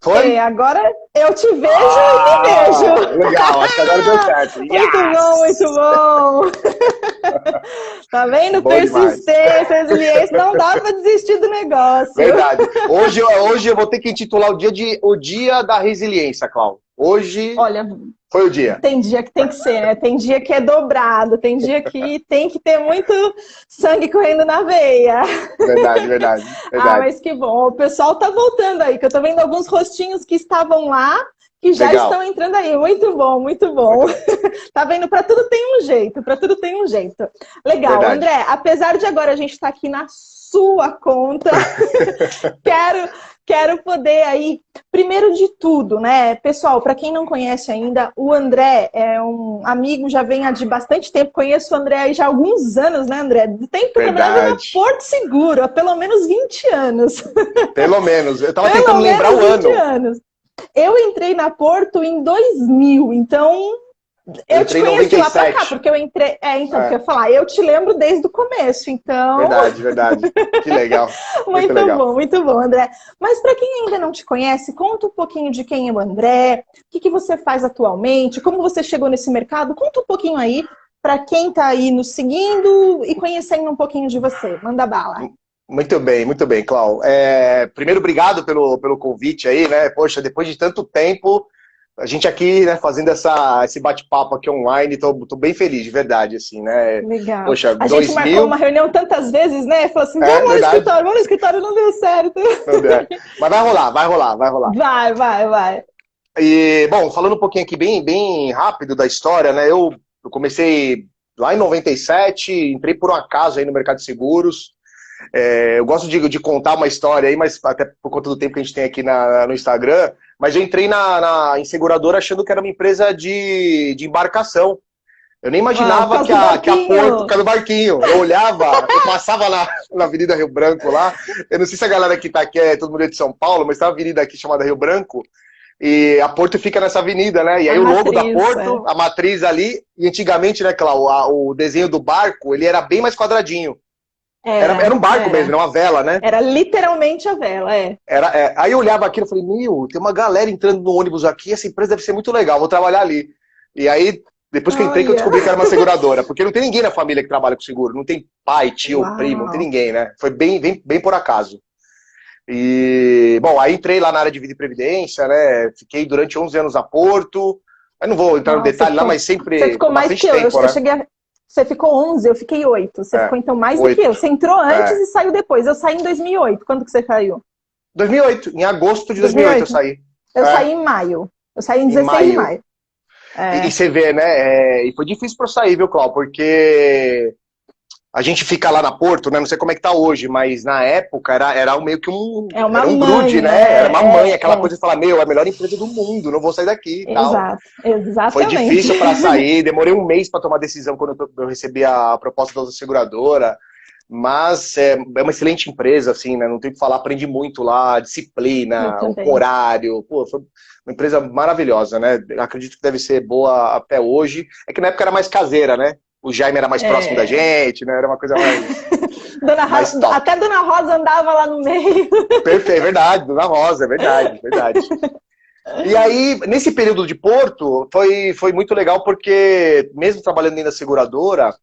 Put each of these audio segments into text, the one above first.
Foi? Agora eu te vejo e me Ah, vejo. legal, acho que agora deu certo. Muito bom, muito Yes! bom. Tá vendo? Bom demais. Persistência, resiliência, não dá para desistir do negócio. Verdade. Hoje eu vou ter que intitular o dia da resiliência, Cláudio. Hoje Olha, foi o dia. tem dia que tem que ser, né? Tem dia que é dobrado, tem dia que tem que ter muito sangue correndo na veia. Verdade, verdade, Ah, verdade. mas que bom. O pessoal tá voltando aí, que eu tô vendo alguns rostinhos que estavam lá, que já Legal. estão entrando aí. Muito bom, muito bom. Tá vendo? Para tudo tem um jeito, para tudo tem um jeito. Legal, Verdade. André, apesar de agora a gente estar aqui na sua conta, quero poder aí, primeiro de tudo, né? Pessoal, para quem não conhece ainda, o André é um amigo, já vem há de bastante tempo, conheço o André aí já há alguns anos, né, André? Do tempo que eu trabalhava na Verdade. Porto Seguro, há pelo menos 20 anos. Pelo menos. Eu tava Pelo tentando lembrar menos o 20 ano. anos. Eu entrei na Porto em 2000, então Eu eu te entrei em conheci lá pra cá, 97. porque eu entrei. Então, porque É, eu ia falar, eu te lembro desde o começo, então. verdade, verdade. Que legal. Muito legal. Muito bom, André. Mas para quem ainda não te conhece, conta um pouquinho de quem é o André, o que você faz atualmente, como você chegou nesse mercado, conta um pouquinho aí para quem tá aí nos seguindo e conhecendo um pouquinho de você. Manda bala. Muito bem, Clau. Primeiro, obrigado pelo convite aí, né? Poxa, depois de tanto tempo, a gente aqui, né, fazendo esse bate-papo aqui online, tô bem feliz, de verdade, assim, né? Legal. Poxa, A gente marcou 2000, uma reunião tantas vezes, né? Falou assim, verdade, vamos no escritório, não deu certo. não der. Mas vai rolar, vai rolar, vai rolar. Vai. E, bom, falando um pouquinho aqui bem rápido da história, né? Eu comecei lá em 97, entrei por um acaso aí no mercado de seguros. Eu gosto de contar uma história aí, mas até por conta do tempo que a gente tem aqui no Instagram, mas eu entrei em seguradora achando que era uma empresa de embarcação. Eu nem Ah, por imaginava causa que do a Porto, por barquinho. causa do barquinho. Eu olhava, eu passava na Avenida Rio Branco lá. Eu não sei se a galera que tá aqui todo mundo é de São Paulo, mas tem uma avenida aqui chamada Rio Branco. E a Porto fica nessa avenida, né? E A aí o logo da matriz, é. Porto, a matriz ali, e antigamente, né, Cláudio, o desenho do barco, ele era bem mais quadradinho. Era um barco mesmo, Era. não uma vela, né? Era literalmente a vela, é. Aí eu olhava aquilo e falei, tem uma galera entrando no ônibus aqui, essa empresa deve ser muito legal, vou trabalhar ali. E aí, depois que eu entrei, que eu Olha. descobri que era uma seguradora, porque não tem ninguém na família que trabalha com seguro, não tem pai, tio, primo, não tem Uau. ninguém, né? Foi bem por acaso. E, bom, aí entrei lá na área de vida e previdência, né? Fiquei durante 11 anos a Porto. Eu não vou entrar no Nossa, detalhe lá, mas você sempre ficou mais que bastante eu. tempo, Eu né? cheguei a... Você ficou 11, eu fiquei 8. Você É, ficou então mais do que eu. 8. Você entrou antes É. e saiu depois. Eu saí em 2008. Quando que você saiu? 2008, em agosto de 2008 eu 2008? saí. Eu É, saí em maio. Eu saí em em 16 de maio. maio. E É. você vê, né? E foi difícil pra eu sair, viu, Cláudio? Porque a gente fica lá na Porto, né? Não sei como é que tá hoje, mas na época era meio que É uma era um grude, mãe, né? Era uma mãe, aquela é. coisa de falar, é a melhor empresa do mundo, não vou sair daqui e tal. Exato, Foi exatamente. difícil para sair, demorei um mês para tomar decisão quando eu recebi a proposta da outra seguradora, mas é uma excelente empresa, assim, né? Não tem o que falar, aprendi muito lá, Eu disciplina, o também. horário, pô, foi uma empresa maravilhosa, né? Acredito que deve ser boa até hoje. É que na época era mais caseira, né? O Jaime era mais próximo da É. gente, né? Era uma coisa mais top. Até Dona Rosa andava lá no meio. Perfeito, é verdade, Dona Rosa, é verdade, verdade. E aí, nesse período de Porto, foi muito legal porque, mesmo trabalhando dentro da seguradora,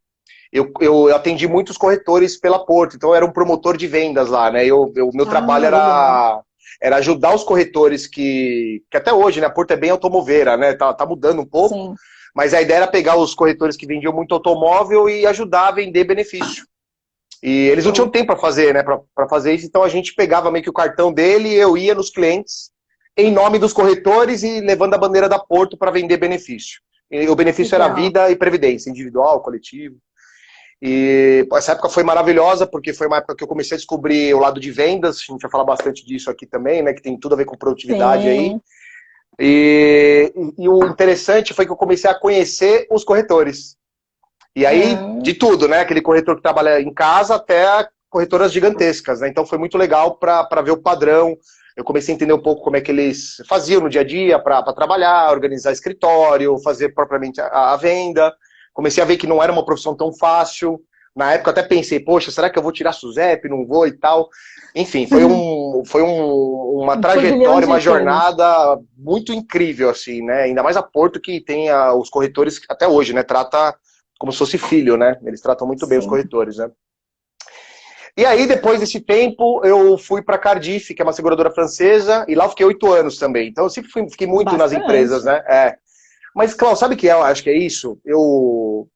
eu atendi muitos corretores pela Porto, então eu era um promotor de vendas lá, né? Meu trabalho Ah, legal. era ajudar os corretores que até hoje, né? A Porto é bem automoveira, né? Tá mudando um pouco, Sim. mas a ideia era pegar os corretores que vendiam muito automóvel e ajudar a vender benefício. E eles não tinham Show. tempo para fazer, né? Para fazer isso, então a gente pegava meio que o cartão dele e eu ia nos clientes em nome dos corretores e levando a bandeira da Porto para vender benefício. E o benefício era Legal. vida e previdência, individual, coletivo. E essa época foi maravilhosa, porque foi uma época que eu comecei a descobrir o lado de vendas, a gente vai falar bastante disso aqui também, né? Que tem tudo a ver com produtividade aí. Sim. E o interessante foi que eu comecei a conhecer os corretores. E aí, Ah, de tudo, né? Aquele corretor que trabalha em casa até corretoras gigantescas, né? Então foi muito legal para ver o padrão. Eu comecei a entender um pouco como é que eles faziam no dia a dia para trabalhar, organizar escritório, fazer propriamente a venda. Comecei a ver que não era uma profissão tão fácil. Na época eu até pensei, poxa, será que eu vou tirar SUSEP? Não vou e tal. Enfim, uma trajetória, uma jornada muito incrível, assim, né? Ainda mais a Porto, que tem os corretores, até hoje, né? Trata como se fosse filho, né? Eles tratam muito bem os corretores, né? E aí, depois desse tempo, eu fui para Cardiff, que é uma seguradora francesa, e lá eu fiquei 8 anos também. Então eu sempre fiquei muito nas empresas, né? Mas, Cláudio, sabe o que eu acho que é isso? Eu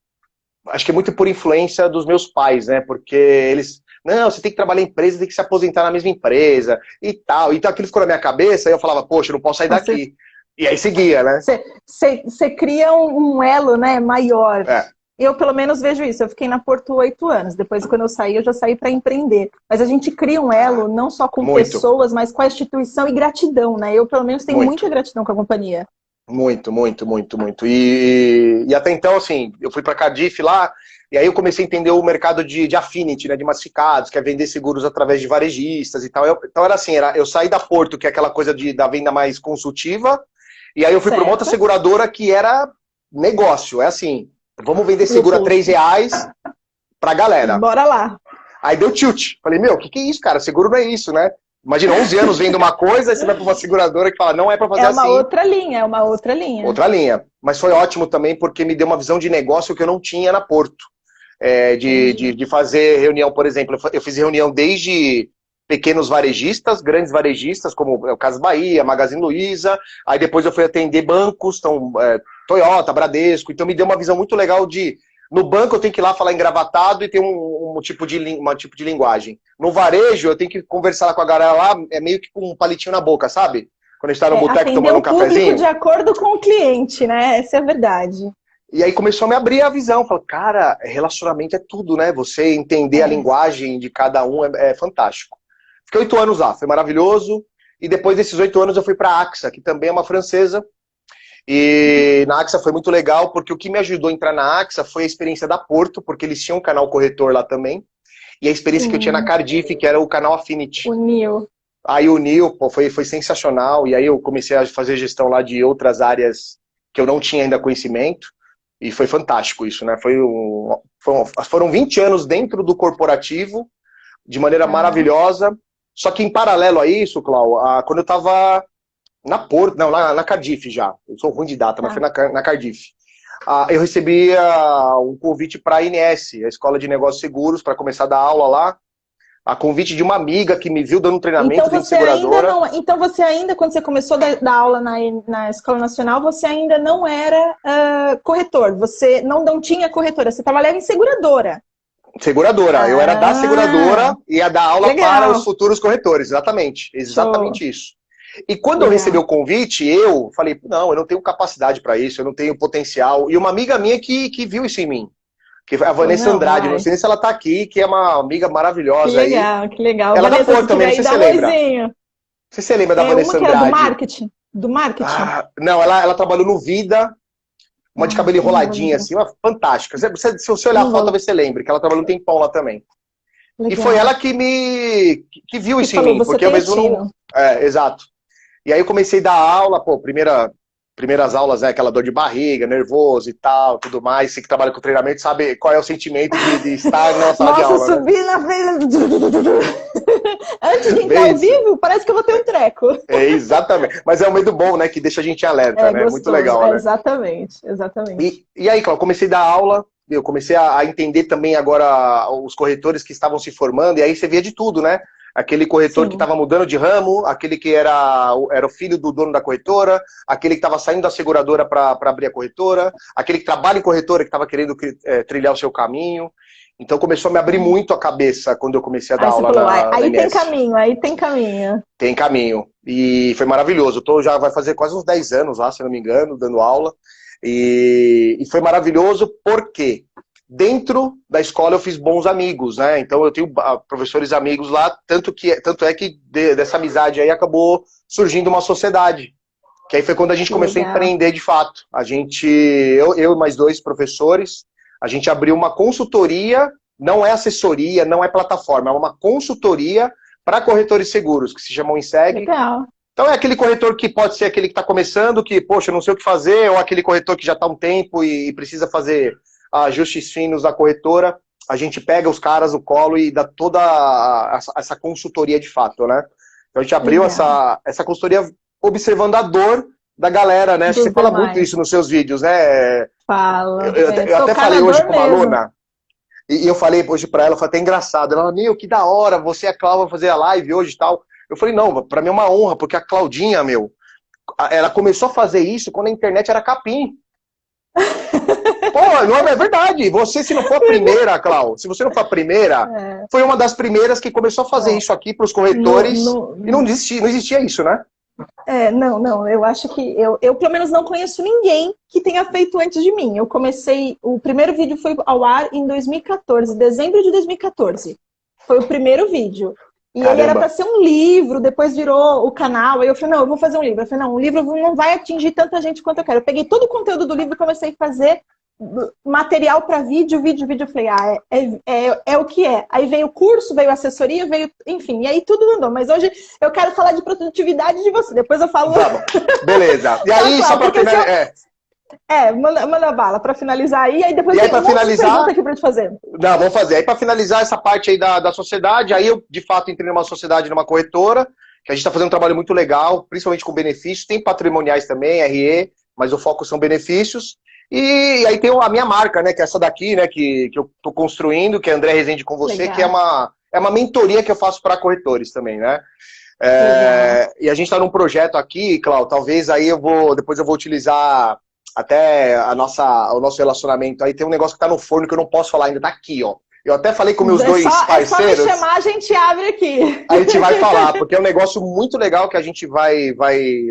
acho que é muito por influência dos meus pais, né? Porque eles, não, você tem que trabalhar em empresa, tem que se aposentar na mesma empresa e tal. Então aquilo ficou na minha cabeça e eu falava, poxa, eu não posso sair daqui. E aí seguia, né? Você cria um elo, né, maior. Eu, pelo menos, vejo isso. Eu fiquei na Porto 8 anos. Depois, quando eu saí, eu já saí para empreender. Mas a gente cria um elo, não só com pessoas, mas com a instituição e gratidão, né? Eu, pelo menos, tenho muita gratidão com a companhia. Muito. E até então, assim, eu fui para Cardiff lá, e aí eu comecei a entender o mercado de affinity, né, de massificados, que é vender seguros através de varejistas e tal. Então era assim, eu saí da Porto, que é aquela coisa da venda mais consultiva, e aí eu fui para uma outra seguradora que era negócio. É assim, vamos vender seguro a R$3 pra galera. Bora lá. Aí deu tilt. Falei, meu, o que é isso, cara? Seguro não é isso, né? Imagina, 11 anos vendo uma coisa, aí você vai para uma seguradora que fala, não é para fazer assim. É uma outra linha. Outra linha. Mas foi ótimo também, porque me deu uma visão de negócio que eu não tinha na Porto. De fazer reunião, por exemplo, eu fiz reunião desde pequenos varejistas, grandes varejistas, como é o Casas Bahia, Magazine Luiza, aí depois eu fui atender bancos, então, Toyota, Bradesco, então me deu uma visão muito legal de... No banco eu tenho que ir lá falar engravatado e ter um tipo de linguagem. No varejo eu tenho que conversar com a galera lá, é meio que com um palitinho na boca, sabe? Quando a gente tá no boteco tomando um cafezinho. De acordo com o cliente, né? Essa é a verdade. E aí começou a me abrir a visão. Falei, cara, relacionamento é tudo, né? Você entender a linguagem de cada um é fantástico. Fiquei 8 anos lá, foi maravilhoso. E depois desses 8 anos eu fui para a AXA, que também é uma francesa. E na AXA foi muito legal, porque o que me ajudou a entrar na AXA foi a experiência da Porto, porque eles tinham um canal corretor lá também. E a experiência que eu tinha na Cardiff, que era o canal Affinity. Uniu. Aí uniu, foi sensacional. E aí eu comecei a fazer gestão lá de outras áreas que eu não tinha ainda conhecimento. E foi fantástico isso, né? Foram 20 anos dentro do corporativo, de maneira maravilhosa. Só que em paralelo a isso, Cláudio, quando eu estava na Porto, não, na Cardiff já. Eu sou ruim de data, mas foi na Cardiff. Eu recebi um convite para a INS, a Escola de Negócios Seguros, para começar a dar aula lá. A convite de uma amiga que me viu dando treinamento de seguradora. Então você ainda, quando você começou a dar aula na Escola Nacional, você ainda não era corretor, você não tinha corretora, você trabalhava em seguradora. Seguradora, eu era da seguradora e ia dar aula para os futuros corretores, exatamente isso. E quando eu recebi o convite, eu falei, não, eu não tenho capacidade para isso, eu não tenho potencial. E uma amiga minha que viu isso em mim, que é a Vanessa Andrade, não sei se ela tá aqui, que é uma amiga maravilhosa. Que legal. Ela é da Porto também, não sei se você lembra. Não sei se você lembra da Vanessa Andrade. Uma que era do marketing? Não, ela trabalhou no Vida, uma de cabelo enroladinho, assim, uma fantástica. Se você olhar a foto, talvez você lembre, que ela trabalhou um tempão lá também. Legal. E foi ela que viu isso em mim, porque eu mesmo não... exato. E aí eu comecei a dar aula, primeiras aulas, né, aquela dor de barriga, nervoso e tal, tudo mais. Você que trabalha com treinamento sabe qual é o sentimento de estar na sala de aula. Nossa, subir na frente... Antes de entrar ao vivo, parece que eu vou ter um treco. Exatamente. Mas é um medo bom, né, que deixa a gente alerta, né? Gostoso. Muito legal, né? Exatamente. E aí, Cláudio, eu comecei a dar aula, eu comecei a entender também agora os corretores que estavam se formando, e aí você via de tudo, né? Aquele corretor que estava mudando de ramo, aquele que era o filho do dono da corretora, aquele que estava saindo da seguradora para abrir a corretora, aquele que trabalha em corretora que estava querendo trilhar o seu caminho. Então começou a me abrir muito a cabeça quando eu comecei a dar aula na Aí MS. Tem caminho. Tem caminho. E foi maravilhoso. Já vai fazer quase uns 10 anos lá, se não me engano, dando aula. E foi maravilhoso porque dentro da escola eu fiz bons amigos, né? Então eu tenho professores amigos lá, tanto é que dessa amizade aí acabou surgindo uma sociedade. Que aí foi quando a gente começou a empreender de fato. Eu e mais 2 professores, a gente abriu uma consultoria, não é assessoria, não é plataforma, é uma consultoria para corretores seguros, que se chamam Inseg. Legal. Então é aquele corretor que pode ser aquele que está começando, que, poxa, eu não sei o que fazer, ou aquele corretor que já está há um tempo e precisa fazer ajustes finos da corretora. a gente pega os caras no colo e dá toda essa consultoria de fato, né? Então a gente abriu essa consultoria observando a dor da galera, né? Acho que você fala muito isso nos seus vídeos, né? Fala. Eu até falei hoje com uma aluna, e eu falei hoje pra ela, foi até engraçado. Ela, meu, que da hora, você e a Cláudia vão fazer a live hoje e tal. Eu falei, não, pra mim é uma honra, porque a Claudinha, meu, ela começou a fazer isso quando a internet era capim. Pô, não é verdade. Você, se não for a primeira, Cláudia, se você não for a primeira, foi uma das primeiras que começou a fazer isso aqui pros corretores e não existia isso, né? Não, eu acho que eu pelo menos não conheço ninguém que tenha feito antes de mim. Eu comecei, o primeiro vídeo foi ao ar em 2014, dezembro de 2014. Foi o primeiro vídeo. E ele era para ser um livro, depois virou o canal. Aí eu falei, não, eu vou fazer um livro. Eu falei, não, um livro não vai atingir tanta gente quanto eu quero. Eu peguei todo o conteúdo do livro e comecei a fazer material para vídeo. Eu falei, é o que é. Aí veio o curso, veio a assessoria, veio, enfim, e aí tudo andou. Mas hoje eu quero falar de produtividade de você, depois eu falo. Tá bom. Beleza. E aí, só para finalizar. Manda bala para finalizar aí depois e aí, para finalizar aqui para te fazer. Não, vamos fazer. Aí, para finalizar essa parte aí da sociedade, aí eu, de fato, entrei numa sociedade, numa corretora, que a gente está fazendo um trabalho muito legal, principalmente com benefícios. Tem patrimoniais também, RE, mas o foco são benefícios. E aí tem a minha marca, né, que é essa daqui, né, que eu tô construindo, que é André Rezende com você, legal. Que é uma mentoria que eu faço para corretores também, né? E a gente está num projeto aqui, Cláudio, talvez aí depois eu vou utilizar até o nosso relacionamento. Aí tem um negócio que tá no forno que eu não posso falar ainda, tá aqui, ó. Eu até falei com meus dois parceiros. É só me chamar, a gente abre aqui. A gente vai falar, porque é um negócio muito legal que a gente vai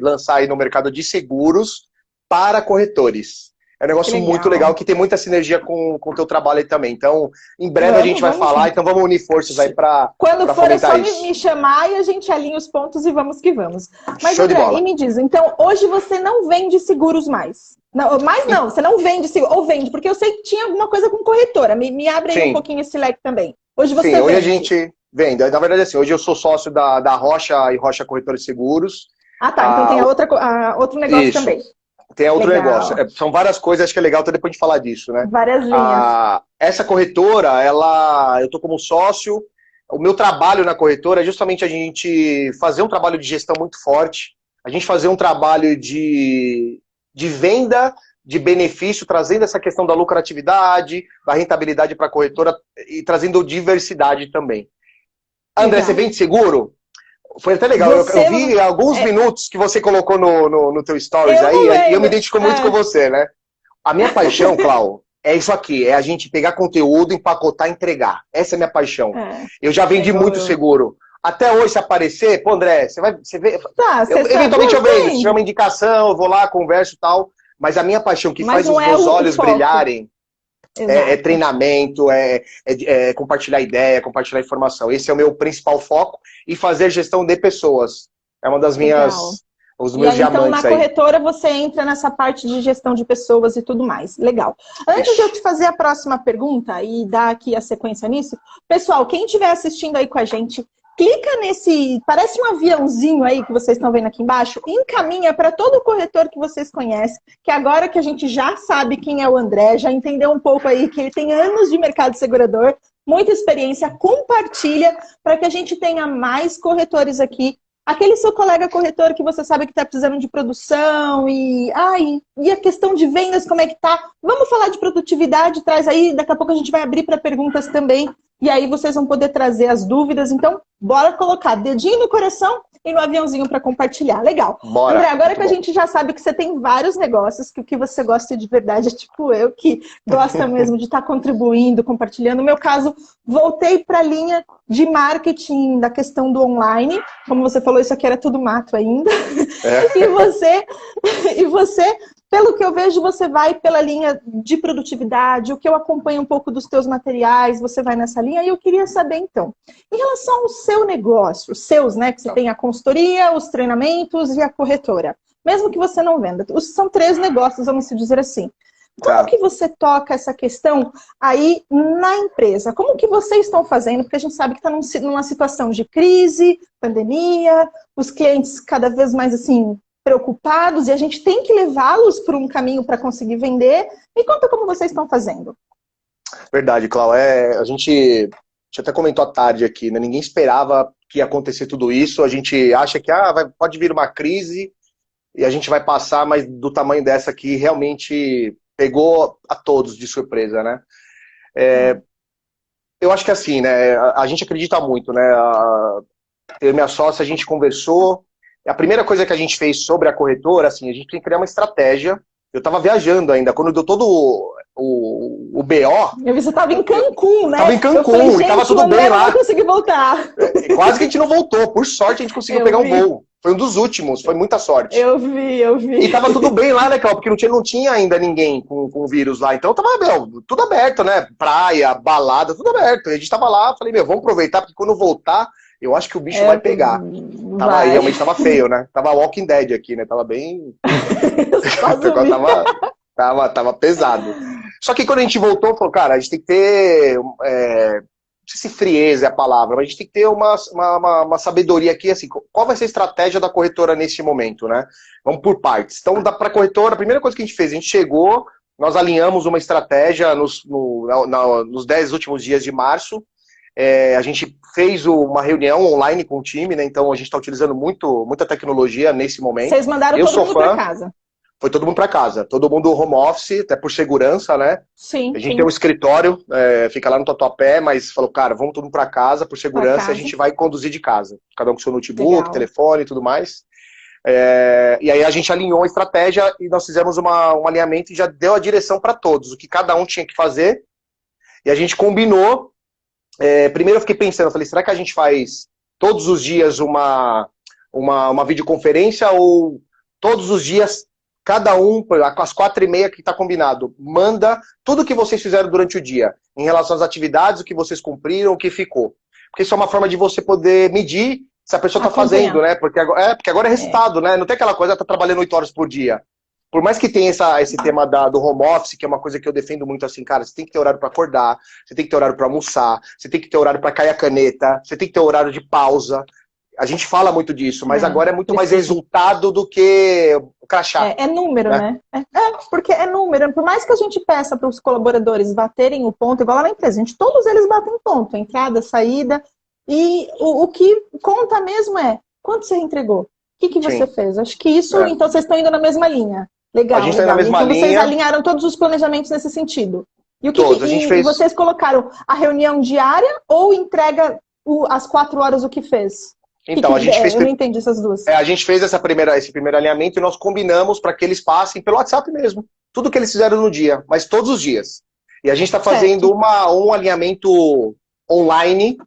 lançar aí no mercado de seguros para corretores. É um negócio muito legal, que tem muita sinergia com o teu trabalho aí também. Então, em breve a gente vai falar, então vamos unir forças aí para quando for é só me chamar e a gente alinha os pontos e vamos que vamos. Mas, show André, e me diz, então, hoje você não vende seguros mais? Não, você não vende seguro, ou vende, porque eu sei que tinha alguma coisa com corretora. Me abre aí um pouquinho esse leque também. Hoje você vende. Hoje a gente vende. Na verdade, assim, hoje eu sou sócio da Rocha e Rocha Corretora de Seguros. Ah, tá. Então tem outro negócio isso. Também. Tem outro negócio. São várias coisas, acho que é legal até depois de falar disso, né? Várias linhas. Essa corretora, eu tô como sócio. O meu trabalho na corretora é justamente a gente fazer um trabalho de gestão muito forte, a gente fazer um trabalho de venda de benefício, trazendo essa questão da lucratividade, da rentabilidade para a corretora e trazendo diversidade também. André, você vende seguro? Foi até legal, eu vi alguns minutos que você colocou no teu stories aí, e eu me identifico muito com você, né? A minha paixão, Clau, é isso aqui, é a gente pegar conteúdo, empacotar e entregar. Essa é a minha paixão. Eu já vendi muito seguro. Até hoje, se aparecer, pô, André, você vê. Eventualmente eu vejo, se tiver uma indicação, eu vou lá, converso e tal. Mas a minha paixão que faz os meus olhos brilharem é treinamento, é compartilhar ideia, compartilhar informação. Esse é o meu principal foco. E fazer gestão de pessoas. É uma das os meus diamantes aí. Então, na corretora, você entra nessa parte de gestão de pessoas e tudo mais. Legal. Antes de eu te fazer a próxima pergunta e dar aqui a sequência nisso, pessoal, quem estiver assistindo aí com a gente, clica nesse, parece um aviãozinho aí que vocês estão vendo aqui embaixo, e encaminha para todo o corretor que vocês conhecem, que agora que a gente já sabe quem é o André, já entendeu um pouco aí que ele tem anos de mercado segurador, muita experiência, compartilha para que a gente tenha mais corretores aqui. Aquele seu colega corretor que você sabe que está precisando de produção e a questão de vendas, como é que tá? Vamos falar de produtividade, traz aí, daqui a pouco a gente vai abrir para perguntas também. E aí vocês vão poder trazer as dúvidas. Então, bora colocar dedinho no coração e no aviãozinho para compartilhar. Legal. Bora. André, agora que a gente já sabe que você tem vários negócios, que o que você gosta de verdade é tipo eu, que gosta mesmo de estar contribuindo, compartilhando. No meu caso, voltei para a linha de marketing da questão do online. Como você falou, isso aqui era tudo mato ainda. E você, pelo que eu vejo, você vai pela linha de produtividade, o que eu acompanho um pouco dos teus materiais, você vai nessa linha. E eu queria saber, então, em relação ao seu negócio, os seus, né, que você tem a consultoria, os treinamentos e a corretora, mesmo que você não venda, são 3 negócios, vamos dizer assim. Como que você toca essa questão aí na empresa? Como que vocês estão fazendo? Porque a gente sabe que está numa situação de crise, pandemia, os clientes cada vez mais assim preocupados e a gente tem que levá-los por um caminho para conseguir vender. Me conta como vocês estão fazendo. Verdade, Clau. A gente até comentou à tarde aqui, né? Ninguém esperava que ia acontecer tudo isso. A gente acha que pode vir uma crise e a gente vai passar, mas do tamanho dessa aqui realmente pegou a todos de surpresa, né? Eu acho que assim, né? A gente acredita muito, né? Eu e minha sócia, a gente conversou. A primeira coisa que a gente fez sobre a corretora, assim, a gente tem que criar uma estratégia. Eu estava viajando ainda, quando deu todo o BO. Eu vi você estava em Cancún, né? Tava em Cancún, falei, e tava tudo bem lá. Não consegui voltar. Quase que a gente não voltou. Por sorte, a gente conseguiu pegar um voo. Foi um dos últimos, foi muita sorte. Eu vi. E tava tudo bem lá, né, Cláudio? Porque não tinha ainda ninguém com vírus lá. Então tava, tudo aberto, né? Praia, balada, tudo aberto. E a gente tava lá, falei, vamos aproveitar, porque quando voltar, eu acho que o bicho vai pegar. Realmente tava feio, né? Tava Walking Dead aqui, né? Tava bem... tava pesado. Só que quando a gente voltou, falou, cara, a gente tem que ter... não sei se frieza é a palavra, mas a gente tem que ter uma sabedoria aqui, assim, qual vai ser a estratégia da corretora neste momento, né? Vamos por partes. Então, para a corretora, a primeira coisa que a gente fez, a gente chegou, nós alinhamos uma estratégia nos 10 últimos dias de março. A gente fez uma reunião online com o time, né? Então a gente está utilizando muita tecnologia nesse momento. Vocês mandaram todo mundo para casa? Foi todo mundo para casa, todo mundo home office, até por segurança, né? Sim. A gente tem um escritório, fica lá no Tatuapé, mas falou, cara, vamos todo mundo para casa, por segurança, e a gente vai conduzir de casa. Cada um com seu notebook, legal, telefone e tudo mais. E aí a gente alinhou a estratégia e nós fizemos um alinhamento e já deu a direção para todos, o que cada um tinha que fazer. E a gente combinou. Primeiro eu fiquei pensando, eu falei, será que a gente faz todos os dias uma videoconferência ou todos os dias, cada um, às 4h30 que está combinado, manda tudo que vocês fizeram durante o dia, em relação às atividades, o que vocês cumpriram, o que ficou. Porque isso é uma forma de você poder medir se a pessoa está fazendo, né? Porque agora é resultado, né? Não tem aquela coisa, está trabalhando 8 horas por dia. Por mais que tenha esse tema do home office, que é uma coisa que eu defendo muito assim, cara, você tem que ter horário para acordar, você tem que ter horário para almoçar, você tem que ter horário para cair a caneta, você tem que ter horário de pausa. A gente fala muito disso, mas agora é muito mais resultado do que o crachá. É número, né? Porque é número. Por mais que a gente peça para os colaboradores baterem o ponto, igual lá na empresa, todos eles batem ponto, entrada, saída, e o que conta mesmo é quanto você entregou, o que você fez. Acho que isso, então vocês estão indo na mesma linha. Legal, a gente legal. Tá na mesma então linha. Vocês alinharam todos os planejamentos nesse sentido. E fez... vocês colocaram a reunião diária ou entrega às 4 horas o que fez? Então, a gente fez... Eu não entendi essas duas. A gente fez esse primeiro alinhamento e nós combinamos para que eles passem pelo WhatsApp mesmo. Tudo que eles fizeram no dia, mas todos os dias. E a gente está fazendo um alinhamento online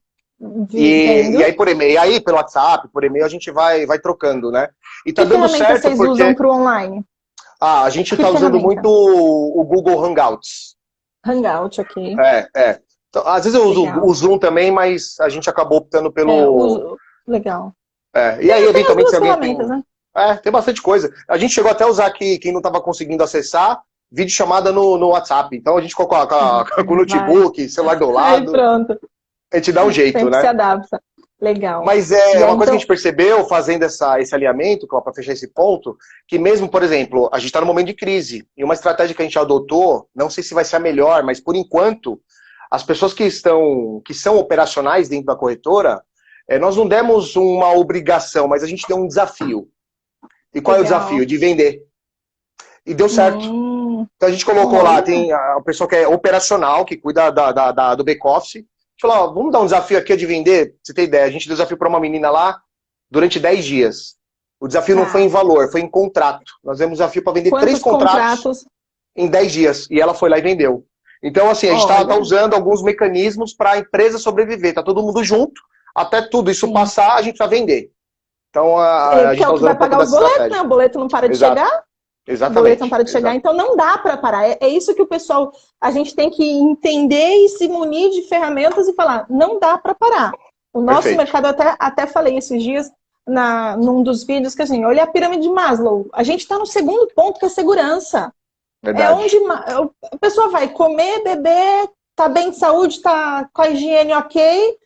e aí por e-mail. E aí pelo WhatsApp, por e-mail, a gente vai trocando, né? E tá dando certo vocês usam para o online? A gente está usando muito o Google Hangouts. Hangout, ok. Então, às vezes eu uso o Zoom também, mas a gente acabou optando pelo... Legal. E aí, eventualmente, se alguém tem... né? Tem bastante coisa. A gente chegou até a usar aqui, quem não estava conseguindo acessar, vídeo chamada no WhatsApp. Então a gente colocou com o notebook, celular do lado. Aí pronto. A gente dá um jeito, sempre né? Se adapta. Legal. Mas uma coisa que a gente percebeu, fazendo esse alinhamento, para fechar esse ponto, que mesmo, por exemplo, a gente está num momento de crise, e uma estratégia que a gente adotou, não sei se vai ser a melhor, mas por enquanto, as pessoas que são operacionais dentro da corretora, nós não demos uma obrigação, mas a gente deu um desafio. E qual é o desafio? De vender. E deu certo. Então a gente colocou lá, tem a pessoa que é operacional, que cuida do back-office. A gente falou, vamos dar um desafio aqui de vender. Pra você ter ideia, a gente deu desafio para uma menina lá durante 10 dias. O desafio não foi em valor, foi em contrato. Nós demos desafio para vender 3 contratos em 10 dias. E ela foi lá e vendeu. Então, assim, a gente está usando alguns mecanismos para a empresa sobreviver. Tá todo mundo junto. Até tudo isso passar, a gente vai vender. Então, a gente é o que vai pagar o boleto, né? O boleto não para de chegar. Exatamente. O boleto não para de chegar, então não dá para parar. É isso que o pessoal, a gente tem que entender e se munir de ferramentas e falar, não dá para parar. O nosso mercado, até falei esses dias, num dos vídeos, que assim, olha a pirâmide de Maslow. A gente está no segundo ponto, que é segurança. Verdade. É onde a pessoa vai comer, beber, tá bem de saúde, tá com a higiene ok.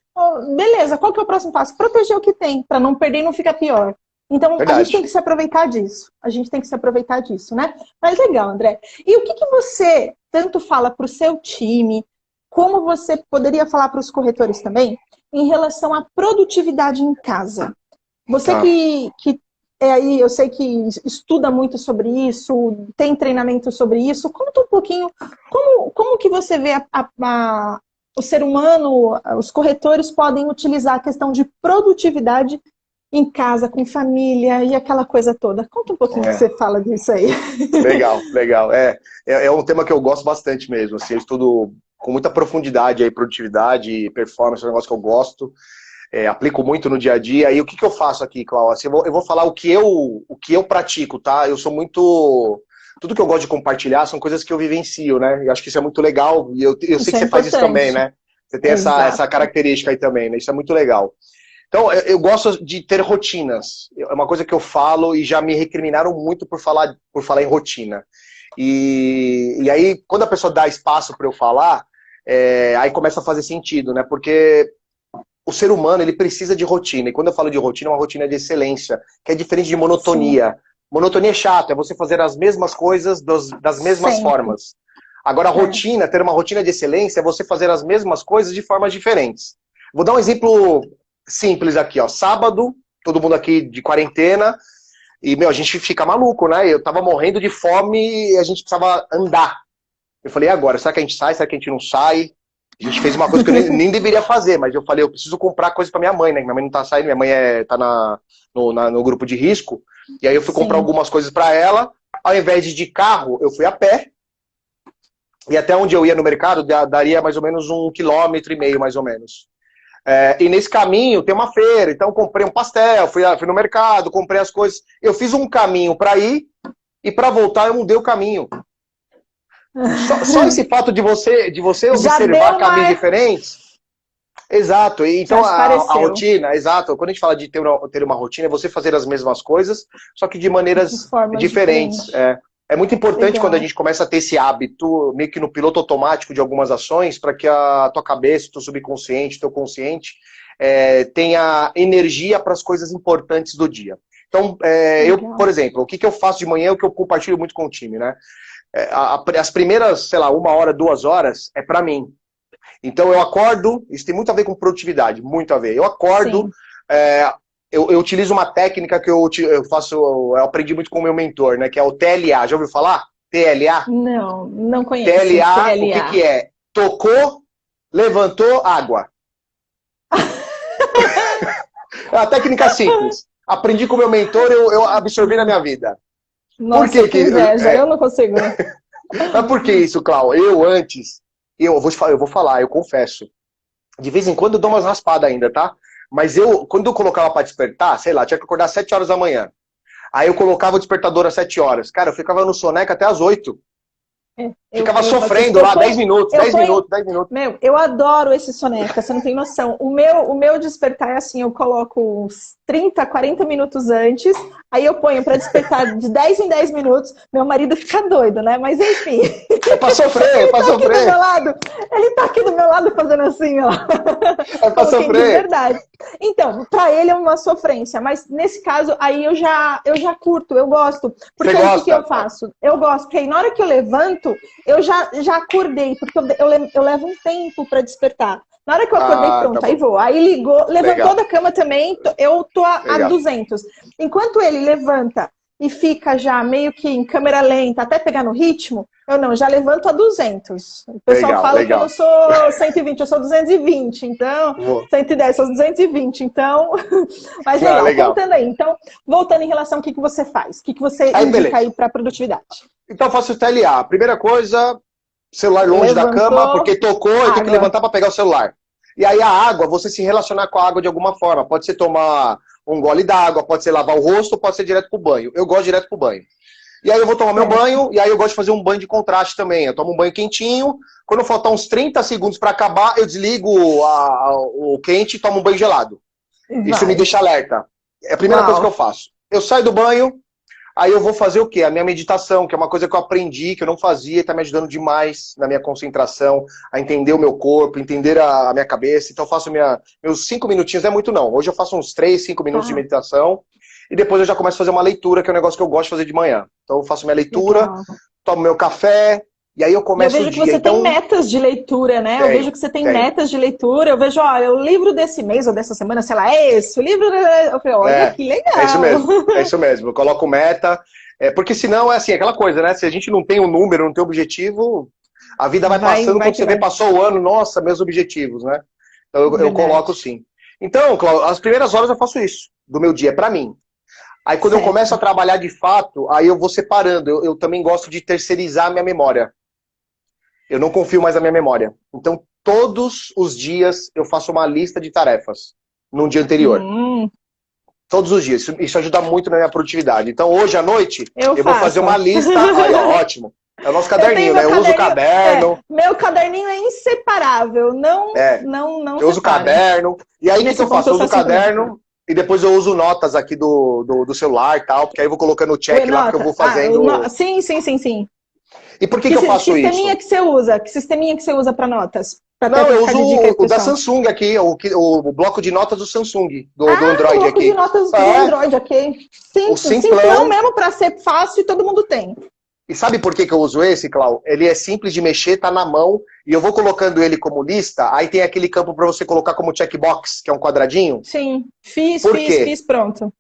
Beleza, qual que é o próximo passo? Proteger o que tem, para não perder e não ficar pior. Então, a gente tem que se aproveitar disso. A gente tem que se aproveitar disso, né? Mas legal, André. E o que você tanto fala para o seu time, como você poderia falar para os corretores também em relação à produtividade em casa. Você que é aí, eu sei que estuda muito sobre isso, tem treinamento sobre isso. Conta um pouquinho como que você vê o ser humano, os corretores podem utilizar a questão de produtividade em casa, com família e aquela coisa toda. Conta um pouquinho que você fala disso aí. Legal, legal. É um tema que eu gosto bastante mesmo. Assim, eu estudo com muita profundidade aí, produtividade, performance, é um negócio que eu gosto. Aplico muito no dia a dia. E o que eu faço aqui, Cláudio? Assim, eu vou falar o que eu pratico, tá? Eu sou muito... Tudo que eu gosto de compartilhar são coisas que eu vivencio, né? Eu acho que isso é muito legal. E eu sei que você faz isso também, né? Você tem essa característica aí também, né? Isso é muito legal. Então, eu gosto de ter rotinas. É uma coisa que eu falo e já me recriminaram muito por falar em rotina. E aí, quando a pessoa dá espaço para eu falar, aí começa a fazer sentido, né? Porque o ser humano, ele precisa de rotina. E quando eu falo de rotina, é uma rotina de excelência, que é diferente de monotonia. Sim. Monotonia é chato, é você fazer as mesmas coisas das mesmas formas. Agora, a rotina, ter uma rotina de excelência, é você fazer as mesmas coisas de formas diferentes. Vou dar um exemplo simples aqui, ó. Sábado, todo mundo aqui de quarentena, e, a gente fica maluco, né? Eu tava morrendo de fome e a gente precisava andar. Eu falei, e agora? Será que a gente sai? Será que a gente não sai? A gente fez uma coisa que eu nem deveria fazer, mas eu falei, eu preciso comprar coisa pra minha mãe, né? Minha mãe não tá saindo, minha mãe tá no grupo de risco. E aí eu fui comprar algumas coisas pra ela. Ao invés de ir de carro, eu fui a pé. E até onde eu ia no mercado, daria mais ou menos 1,5 km, mais ou menos. E nesse caminho tem uma feira, então eu comprei um pastel, fui no mercado, comprei as coisas. Eu fiz um caminho pra ir e pra voltar eu mudei o caminho. Só esse fato de você observar caminhos diferentes. Exato. Então a rotina, exato. Quando a gente fala de ter uma rotina, é você fazer as mesmas coisas, só que de maneiras diferentes. É muito importante quando a gente começa a ter esse hábito, meio que no piloto automático de algumas ações, para que a tua cabeça, teu subconsciente, teu consciente, tenha energia para as coisas importantes do dia. Então, eu, por exemplo, o que eu faço de manhã é o que eu compartilho muito com o time, né? As primeiras, sei lá, 1 hora, 2 horas, é para mim. Então eu acordo, isso tem muito a ver com produtividade, muito a ver. Eu acordo, eu utilizo uma técnica que eu aprendi muito com o meu mentor, né? Que é o TLA. Já ouviu falar? TLA? Não conheço. TLA, o que é? Tocou, levantou, água. É uma técnica simples. Aprendi com o meu mentor, eu absorvi na minha vida. Nossa, por que inveja, eu não consigo. Mas por que isso, Cláudio? Eu vou falar, eu confesso. De vez em quando eu dou umas raspadas ainda, tá? Mas quando eu colocava pra despertar, sei lá, tinha que acordar às 7 horas da manhã. Aí eu colocava o despertador às 7 horas. Cara, eu ficava no soneca até às 8. Ficava sofrendo lá, 10 minutos. Meu, eu adoro esse soneca, você não tem noção. O meu despertar é assim, eu coloco uns 30, 40 minutos antes, aí eu ponho pra despertar de 10 em 10 minutos. Meu marido fica doido, né? Mas enfim. É pra sofrer, é pra sofrer. Ele tá aqui do meu lado fazendo assim, ó. É pra sofrer. De verdade. Então, pra ele é uma sofrência, mas nesse caso, aí eu já curto, eu gosto. Porque o que eu faço? Eu gosto, porque aí na hora que eu levanto, eu já acordei, porque eu levo um tempo pra despertar. Na hora que eu acordei, pronto, tá, aí vou. Aí levantou legal. Da cama também, eu tô a 200. Enquanto ele levanta e fica já meio que em câmera lenta, até pegar no ritmo, eu já levanto a 200. O pessoal fala que eu não sou 120, eu sou 220, então, 110, eu sou 220, então, mas legal, contando aí. Então, voltando em relação ao que você faz, o que você indica aí para produtividade? Então, eu faço o TLA. Primeira coisa, celular longe da cama, porque tocou, eu tenho que levantar para pegar o celular. E aí a água, você se relacionar com a água de alguma forma. Pode ser tomar um gole d'água, pode ser lavar o rosto, pode ser direto pro banho. Eu gosto direto pro banho. E aí eu vou tomar meu banho, e aí eu gosto de fazer um banho de contraste também. Eu tomo um banho quentinho, quando faltar uns 30 segundos para acabar, eu desligo o quente e tomo um banho gelado. Isso me deixa alerta. É a primeira coisa que eu faço. Eu saio do banho, aí eu vou fazer o quê? A minha meditação, que é uma coisa que eu aprendi, que eu não fazia, e está me ajudando demais na minha concentração, a entender o meu corpo, entender a minha cabeça. Então eu faço meus 5 minutinhos, não é muito não. Hoje eu faço uns 3, 5 minutos de meditação, e depois eu já começo a fazer uma leitura, que é um negócio que eu gosto de fazer de manhã. Então eu faço minha leitura, tomo meu café, E aí eu começo o dia. Eu vejo que você tem metas de leitura, né? Eu vejo que você tem metas de leitura. Eu vejo, olha, o livro desse mês ou dessa semana, sei lá, é esse. O livro... Eu falei, olha, que legal. É isso mesmo, é isso mesmo. Eu coloco meta. Porque senão é assim, aquela coisa, né? Se a gente não tem um número, não tem um objetivo, a vida vai passando, quando você vê, passou o ano, nossa, meus objetivos, né? Então eu coloco sim. Então, Cláudio, as primeiras horas eu faço isso, do meu dia, pra mim. Aí quando eu começo a trabalhar de fato, aí eu vou separando. Eu também gosto de terceirizar a minha memória. Eu não confio mais na minha memória. Então, todos os dias eu faço uma lista de tarefas no dia anterior. Todos os dias. Isso ajuda muito na minha produtividade. Então, hoje à noite, eu vou fazer uma lista. Aí, ó, ótimo. É o nosso caderninho, né? Eu uso o caderno. Meu caderninho é inseparável. Não eu uso o caderno. E aí, o que eu faço? Eu uso o caderno e depois eu uso notas aqui do celular e tal, porque aí eu vou colocando o check lá que eu vou fazendo. Sim. E por que eu faço isso? Que sisteminha que você usa para notas? Não, eu uso o da Samsung aqui, o bloco de notas do Samsung, do Android o bloco aqui. De notas do Android, ok. Simplão mesmo para ser fácil e todo mundo tem. E sabe por que eu uso esse, Clau? Ele é simples de mexer, tá na mão, e eu vou colocando ele como lista, aí tem aquele campo para você colocar como checkbox, que é um quadradinho. Sim, fiz, pronto.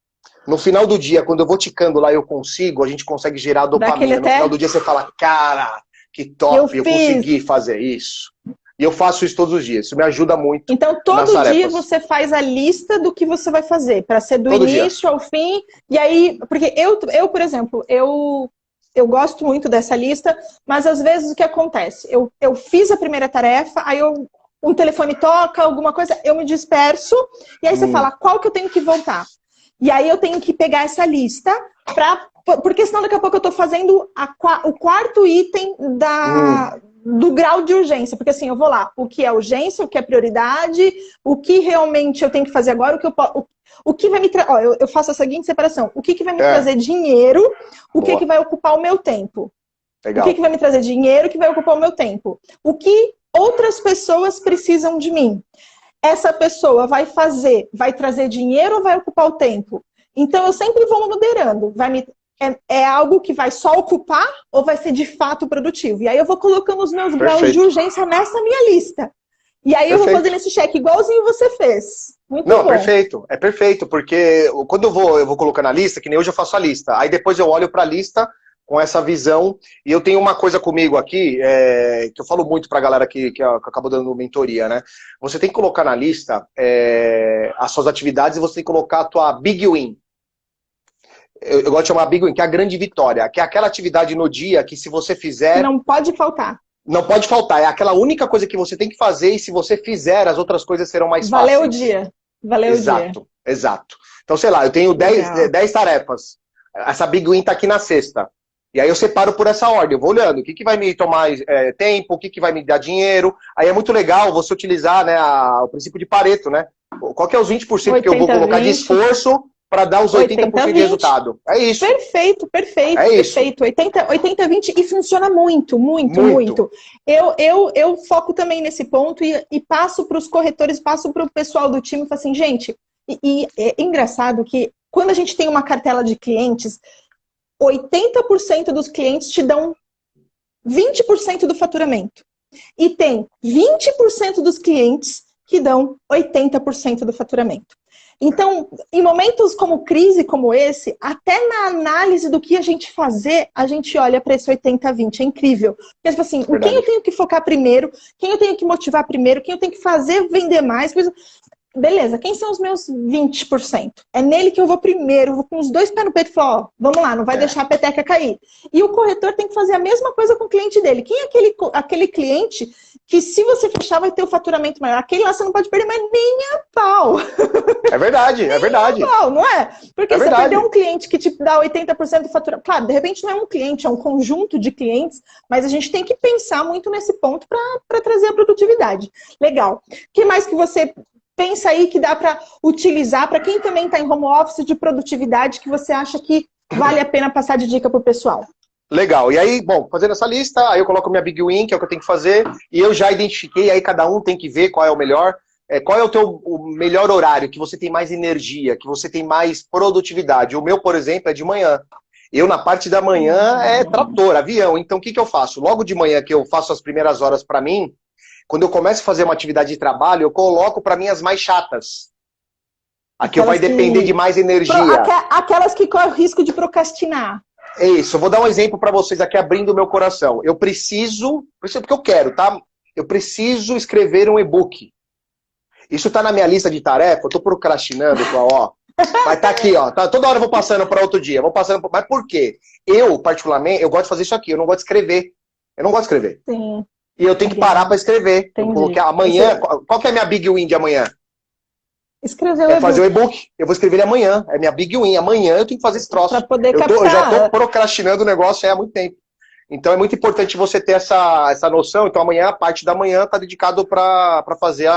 No final do dia, quando eu vou ticando lá, eu consigo, a gente consegue gerar dopamina. No final do dia você fala, cara, que top, eu consegui fazer isso. E eu faço isso todos os dias, isso me ajuda muito. Então, todo dia você faz a lista do que você vai fazer, para ser do início ao fim. E aí, porque eu por exemplo, eu gosto muito dessa lista, mas às vezes o que acontece? Eu fiz a primeira tarefa, aí um telefone toca, alguma coisa, eu me disperso, e aí você fala, qual que eu tenho que voltar? E aí eu tenho que pegar essa lista, porque senão daqui a pouco eu estou fazendo o quarto item do grau de urgência. Porque assim, eu vou lá, o que é urgência, o que é prioridade, o que realmente eu tenho que fazer agora, o que vai me trazer... Eu faço a seguinte separação. O que vai me trazer dinheiro, o que vai ocupar o meu tempo. Legal. O que vai me trazer dinheiro, o que vai ocupar o meu tempo. O que outras pessoas precisam de mim. Essa pessoa vai trazer dinheiro ou vai ocupar o tempo? Então, eu sempre vou moderando. É algo que vai só ocupar ou vai ser de fato produtivo? E aí eu vou colocando os meus graus de urgência nessa minha lista. E aí eu vou fazendo esse check igualzinho você fez. Muito bom. É perfeito, porque quando eu vou colocar na lista, que nem hoje eu faço a lista, aí depois eu olho para a lista com essa visão, e eu tenho uma coisa comigo aqui, que eu falo muito pra galera que acabou dando mentoria, né? Você tem que colocar na lista as suas atividades e você tem que colocar a tua Big Win. Eu gosto de chamar Big Win, que é a grande vitória, que é aquela atividade no dia que se você fizer... Não pode faltar. Não pode faltar, é aquela única coisa que você tem que fazer e se você fizer, as outras coisas serão mais fáceis. Valeu o dia. Exato. Então, sei lá, eu tenho 10 tarefas. Essa Big Win tá aqui na sexta. E aí eu separo por essa ordem, eu vou olhando o que vai me tomar tempo, o que vai me dar dinheiro. Aí é muito legal você utilizar, né, o princípio de Pareto, né? Qual que é os 20% que eu vou colocar de esforço para dar os 80% de resultado? É isso. Perfeito. É isso. 80-20 e funciona muito. Eu foco também nesse ponto e passo para os corretores, passo para o pessoal do time e falo assim, gente, e é engraçado que quando a gente tem uma cartela de clientes, 80% dos clientes te dão 20% do faturamento. E tem 20% dos clientes que dão 80% do faturamento. Então, em momentos como crise como esse, até na análise do que a gente fazer, a gente olha para esse 80-20. É incrível. Porque, tipo assim, quem eu tenho que focar primeiro, quem eu tenho que motivar primeiro, quem eu tenho que fazer vender mais. Beleza, quem são os meus 20%? É nele que eu vou primeiro, eu vou com os dois pés no peito e falar, ó, vamos lá, não vai deixar a peteca cair. E o corretor tem que fazer a mesma coisa com o cliente dele. Quem é aquele cliente que se você fechar vai ter o faturamento maior? Aquele lá você não pode perder mais nem a pau. É verdade. A pau, não é? Porque você perdeu um cliente que te dá 80% do faturamento. Claro, de repente não é um cliente, é um conjunto de clientes, mas a gente tem que pensar muito nesse ponto para trazer a produtividade. Legal. O que mais que você... pensa aí que dá para utilizar para quem também está em home office de produtividade que você acha que vale a pena passar de dica para o pessoal? Legal. E aí, bom, fazendo essa lista, aí eu coloco minha Big Win, que é o que eu tenho que fazer, e eu já identifiquei, aí cada um tem que ver qual é o melhor. Qual é o melhor horário, que você tem mais energia, que você tem mais produtividade. O meu, por exemplo, é de manhã. Eu, na parte da manhã, é trator, avião. Então, o que eu faço? Logo de manhã, que eu faço as primeiras horas para mim, quando eu começo a fazer uma atividade de trabalho, eu coloco para mim as mais chatas. Aqui vai depender de mais energia. Aquelas que correm o risco de procrastinar. É isso, eu vou dar um exemplo para vocês aqui, abrindo o meu coração. Eu preciso, porque eu quero, tá? Eu preciso escrever um e-book. Isso tá na minha lista de tarefa, eu tô procrastinando, ó. Mas tá aqui, ó. Tá, toda hora eu vou passando para outro dia. Mas por quê? Eu, particularmente, eu gosto de fazer isso aqui. Eu não gosto de escrever. Eu não gosto de escrever. Sim. E eu tenho que parar para escrever. Eu coloquei amanhã. Qual que é a minha big win de amanhã? Escrever o e-book. Fazer o e-book. Eu vou escrever ele amanhã. É minha big win. Amanhã eu tenho que fazer esse troço. Pra poder eu já tô procrastinando o negócio há muito tempo. Então é muito importante você ter essa noção. Então amanhã, a parte da manhã, tá dedicado para fazer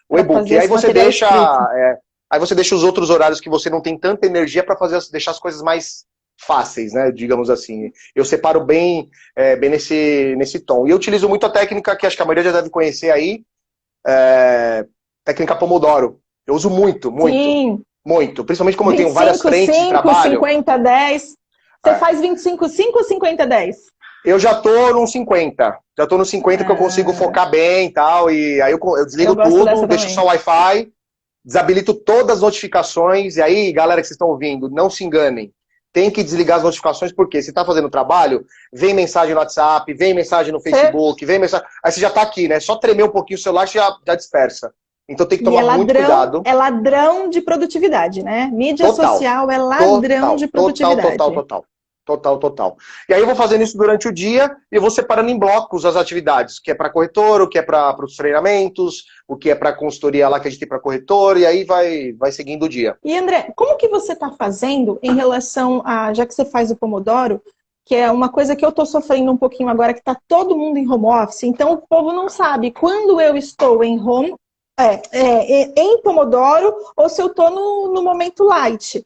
o e-book. E aí você deixa. Aí você deixa os outros horários que você não tem tanta energia para deixar as coisas mais fáceis, né? Digamos assim. Eu separo bem nesse tom. E eu utilizo muito a técnica que acho que a maioria já deve conhecer aí, técnica Pomodoro. Eu uso muito. Muito. Principalmente como 25, eu tenho várias frentes de trabalho. 50-10. Você faz 25-5 ou 50-10? Eu já tô no 50. Já tô no 50 que eu consigo focar bem e tal. E aí eu desligo tudo, deixo só o Wi-Fi. Desabilito todas as notificações, e aí, galera que vocês estão ouvindo, não se enganem. Tem que desligar as notificações, porque você está fazendo trabalho, vem mensagem no WhatsApp, vem mensagem no Facebook, vem mensagem... Aí você já está aqui, né? Só tremer um pouquinho o celular, você já dispersa. Então tem que tomar muito cuidado. É ladrão de produtividade, né? Mídia social é ladrão de produtividade. Total. E aí eu vou fazendo isso durante o dia e eu vou separando em blocos as atividades, o que é para corretor, o que é para os treinamentos, o que é para consultoria lá que a gente tem para corretor, e aí vai seguindo o dia. E André, como que você está fazendo em relação a, já que você faz o Pomodoro, que é uma coisa que eu estou sofrendo um pouquinho agora, que está todo mundo em home office, então o povo não sabe quando eu estou em Pomodoro ou se eu estou no momento light.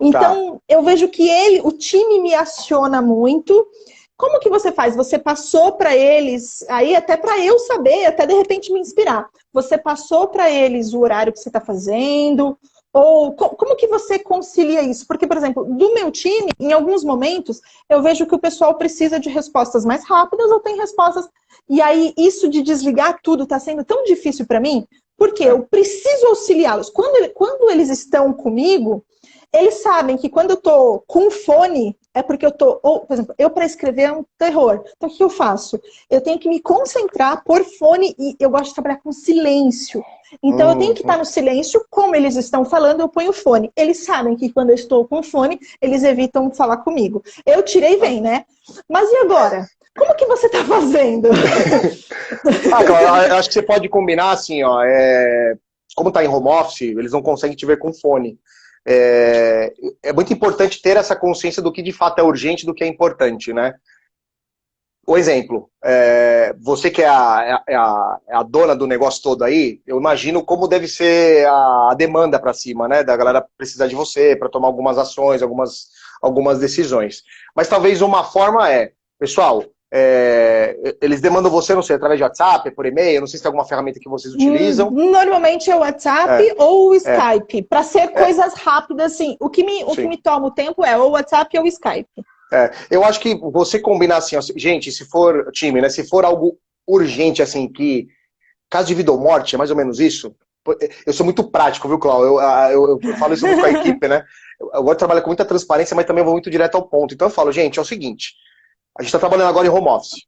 Então, eu vejo que o time me aciona muito. Como que você faz? Você passou para eles, aí até para eu saber, até de repente me inspirar. Você passou para eles o horário que você está fazendo? Ou como que você concilia isso? Porque, por exemplo, do meu time, em alguns momentos, eu vejo que o pessoal precisa de respostas mais rápidas ou tem respostas... E aí, isso de desligar tudo está sendo tão difícil para mim, porque eu preciso auxiliá-los. Quando eles estão comigo... Eles sabem que quando eu tô com fone, é porque eu tô... Ou, por exemplo, eu para escrever é um terror. Então, o que eu faço? Eu tenho que me concentrar, pôr fone, e eu gosto de trabalhar com silêncio. Então, eu tenho que estar no silêncio, como eles estão falando, eu ponho fone. Eles sabem que quando eu estou com fone, eles evitam falar comigo. Eu tirei e vem, né? Mas e agora? Como que você tá fazendo? Eu acho que você pode combinar assim, ó. Como tá em home office, eles não conseguem te ver com fone. É muito importante ter essa consciência do que de fato é urgente, do que é importante, né? O exemplo, você que é a dona do negócio todo aí, eu imagino como deve ser a demanda para cima, né? Da galera precisar de você para tomar algumas ações, algumas decisões. Mas talvez uma forma pessoal, eles demandam você, não sei, através de WhatsApp, por e-mail, não sei se tem alguma ferramenta que vocês utilizam. Normalmente é o WhatsApp ou o Skype, para ser coisas rápidas, assim. O que me toma o tempo é ou o WhatsApp ou o Skype. Eu acho que você combinar assim, ó, gente, se for time, né, se for algo urgente, assim, que caso de vida ou morte, é mais ou menos isso. Eu sou muito prático, viu, Cláudio? Eu falo isso muito com a equipe, né? Eu gosto de trabalhar com muita transparência, mas também vou muito direto ao ponto. Então eu falo, gente, é o seguinte... A gente está trabalhando agora em home office.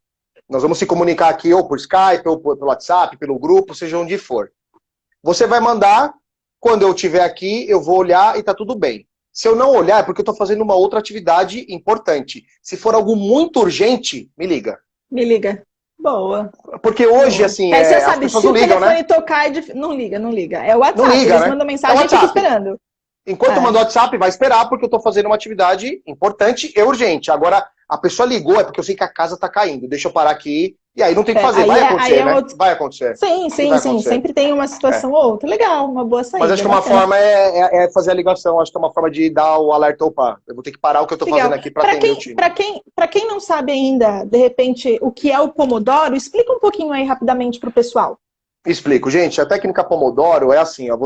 Nós vamos se comunicar aqui ou por Skype, ou pelo WhatsApp, pelo grupo, seja onde for. Você vai mandar, quando eu estiver aqui, eu vou olhar e está tudo bem. Se eu não olhar, é porque eu estou fazendo uma outra atividade importante. Se for algo muito urgente, me liga. Me liga. Boa. Porque hoje, assim, você sabe, se o ligam, telefone né? tocar, não liga. É o WhatsApp, não liga, eles né? mandam mensagem e fica esperando. Enquanto manda o WhatsApp, vai esperar, porque eu estou fazendo uma atividade importante e urgente. Agora, a pessoa ligou, é porque eu sei que a casa está caindo. Deixa eu parar aqui. E aí não tem o que fazer. Vai acontecer, né? Vai acontecer. Sim. Sempre tem uma situação ou outra. Legal, uma boa saída. Mas acho que uma forma é fazer a ligação. Acho que é uma forma de dar o alerta. Opa, eu vou ter que parar o que eu estou fazendo aqui para atender o time. Para quem não sabe ainda, de repente, o que é o Pomodoro, explica um pouquinho aí rapidamente para o pessoal. Explico, gente. A técnica Pomodoro é assim, ó,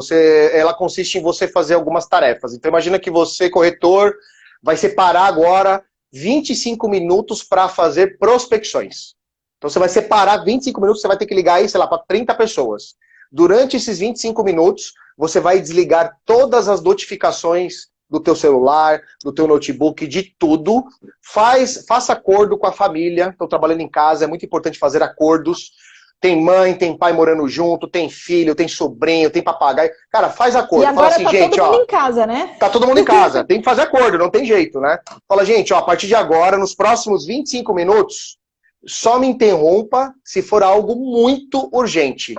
ela consiste em você fazer algumas tarefas. Então imagina que você, corretor, vai separar agora 25 minutos para fazer prospecções. Então você vai separar 25 minutos, você vai ter que ligar aí, sei lá, para 30 pessoas. Durante esses 25 minutos, você vai desligar todas as notificações do teu celular, do teu notebook, de tudo. Faça acordo com a família. Estou trabalhando em casa, é muito importante fazer acordos. Tem mãe, tem pai morando junto, tem filho, tem sobrinho, tem papagaio. Cara, faz acordo. E agora fala assim, tá gente, todo mundo em casa, né? tá todo mundo em casa. Tem que fazer acordo, não tem jeito, né? Fala, gente, ó, a partir de agora, nos próximos 25 minutos, só me interrompa se for algo muito urgente.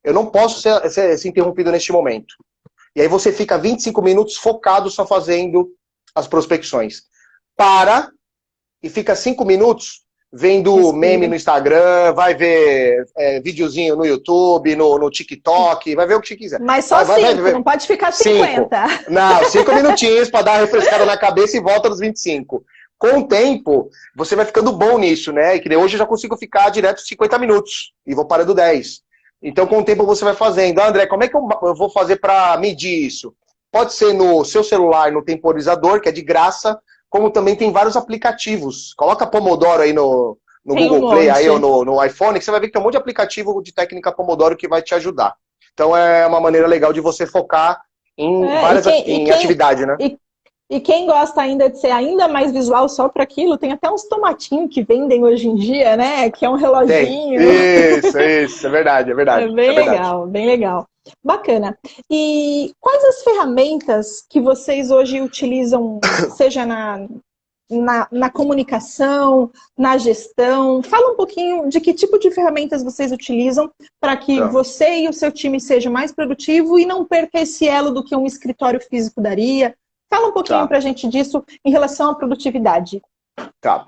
Eu não posso ser interrompido neste momento. E aí você fica 25 minutos focado só fazendo as prospecções. Para e fica 5 minutos vendo meme no Instagram, vai ver videozinho no YouTube, no TikTok, vai ver o que você quiser. Mas só 5, não pode ficar 50. Não, 5 minutinhos para dar uma refrescada na cabeça e volta nos 25. Com o tempo, você vai ficando bom nisso, né? E que hoje eu já consigo ficar direto 50 minutos e vou parando 10. Então, com o tempo, você vai fazendo. André, como é que eu vou fazer para medir isso? Pode ser no seu celular, no temporizador, que é de graça, como também tem vários aplicativos. Coloca Pomodoro aí no Google Play aí, ou no iPhone, que você vai ver que tem um monte de aplicativo de técnica Pomodoro que vai te ajudar. Então, é uma maneira legal de você focar em várias atividades, né? E quem gosta ainda de ser ainda mais visual só para aquilo, tem até uns tomatinhos que vendem hoje em dia, né? Que é um reloginho. Isso, é verdade, é verdade. É bem legal, bem legal. Bacana. E quais as ferramentas que vocês hoje utilizam, seja na comunicação, na gestão? Fala um pouquinho de que tipo de ferramentas vocês utilizam para que você e o seu time sejam mais produtivo e não perca esse elo do que um escritório físico daria. Fala um pouquinho para a gente disso em relação à produtividade. Tá.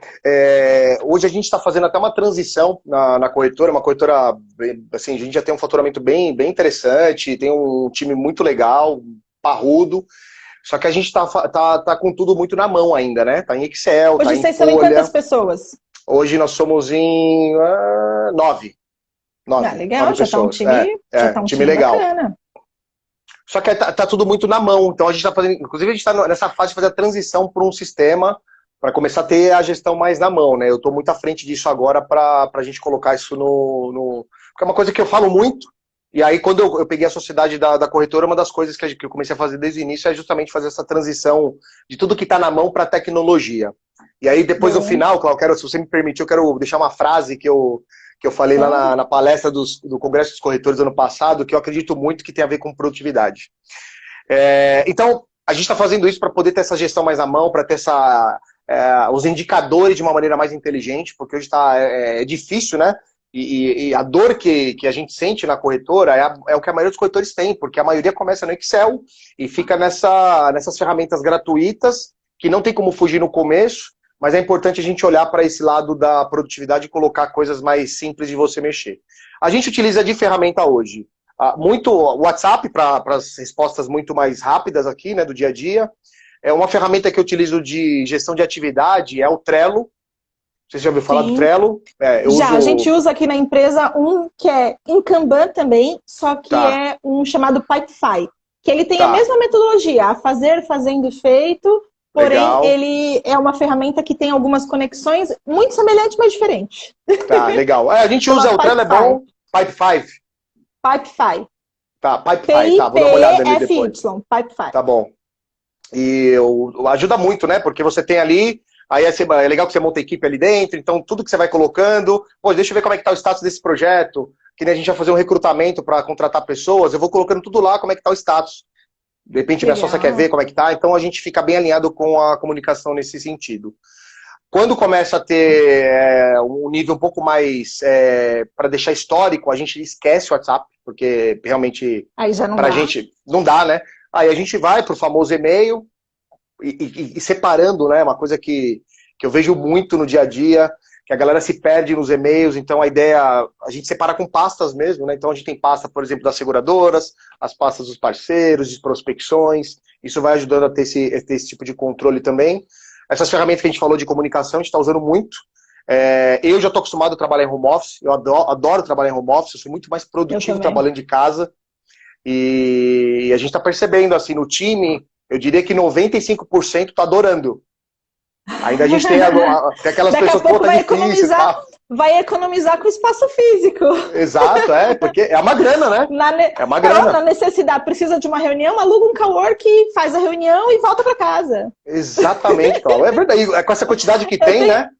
Hoje a gente está fazendo até uma transição na corretora, uma corretora, assim, a gente já tem um faturamento bem interessante, tem um time muito legal, parrudo, só que a gente tá com tudo muito na mão ainda, né? Tá em Excel, hoje tá em vocês são em quantas pessoas? Hoje nós somos em 9. Legal, 9 já pessoas. Tá um time legal. Bacana. Só que tá tudo muito na mão, então a gente está fazendo, inclusive a gente está nessa fase de fazer a transição para um sistema, para começar a ter a gestão mais na mão, né? Eu estou muito à frente disso agora para a gente colocar isso Porque é uma coisa que eu falo muito, e aí quando eu peguei a sociedade da corretora, uma das coisas que eu comecei a fazer desde o início é justamente fazer essa transição de tudo que está na mão para a tecnologia. E aí depois no final, Cláudio, se você me permitir, eu quero deixar uma frase que eu falei lá na palestra do Congresso dos Corretores ano passado, que eu acredito muito que tem a ver com produtividade. Então, a gente está fazendo isso para poder ter essa gestão mais à mão, para ter os indicadores de uma maneira mais inteligente, porque hoje é difícil, né? E a dor que a gente sente na corretora é o que a maioria dos corretores tem, porque a maioria começa no Excel e fica nessas ferramentas gratuitas, que não tem como fugir no começo, mas é importante a gente olhar para esse lado da produtividade e colocar coisas mais simples de você mexer. A gente utiliza de ferramenta hoje muito o WhatsApp para as respostas muito mais rápidas aqui, né, do dia a dia. É uma ferramenta que eu utilizo de gestão de atividade, é o Trello. Você já ouviu falar do Trello? A gente usa aqui na empresa um que é em Kanban também, só que é um chamado Pipefy, que ele tem a mesma metodologia, fazendo, feito. Porém, ele é uma ferramenta que tem algumas conexões muito semelhantes, mas diferentes. Tá, legal. A gente usa o Trello, é bom. Pipefy. Tá, Pipefy, tá. Vou dar uma olhada nele depois. Pipefy. Tá bom. E ajuda muito, né? Porque você tem ali, aí é legal que você monta a equipe ali dentro, então tudo que você vai colocando, deixa eu ver como é que tá o status desse projeto, que nem a gente vai fazer um recrutamento para contratar pessoas, eu vou colocando tudo lá, como é que tá o status. De repente minha sócia quer ver como é que tá, então a gente fica bem alinhado com a comunicação nesse sentido. Quando começa a ter um nível um pouco mais para deixar histórico, a gente esquece o WhatsApp, porque realmente pra gente não dá, né? Aí a gente vai pro famoso e-mail e separando, né? Uma coisa que eu vejo muito no dia a dia, que a galera se perde nos e-mails, então a ideia, a gente separa com pastas mesmo, né? Então a gente tem pasta, por exemplo, das seguradoras, as pastas dos parceiros, de prospecções, isso vai ajudando a ter esse tipo de controle também. Essas ferramentas que a gente falou de comunicação, a gente está usando muito. Eu já estou acostumado a trabalhar em home office, eu adoro trabalhar em home office, eu sou muito mais produtivo trabalhando de casa, e a gente está percebendo, assim, no time, eu diria que 95% está adorando. Ainda a gente tem, tem aquelas Daqui a pessoas pouco que vai difícil e tal. vai economizar com espaço físico. Exato, porque é uma grana, né? É uma grana. Na necessidade, precisa de uma reunião, aluga um cowork, faz a reunião e volta para casa. Exatamente, Cláudio. É verdade. Com essa quantidade que tem, né?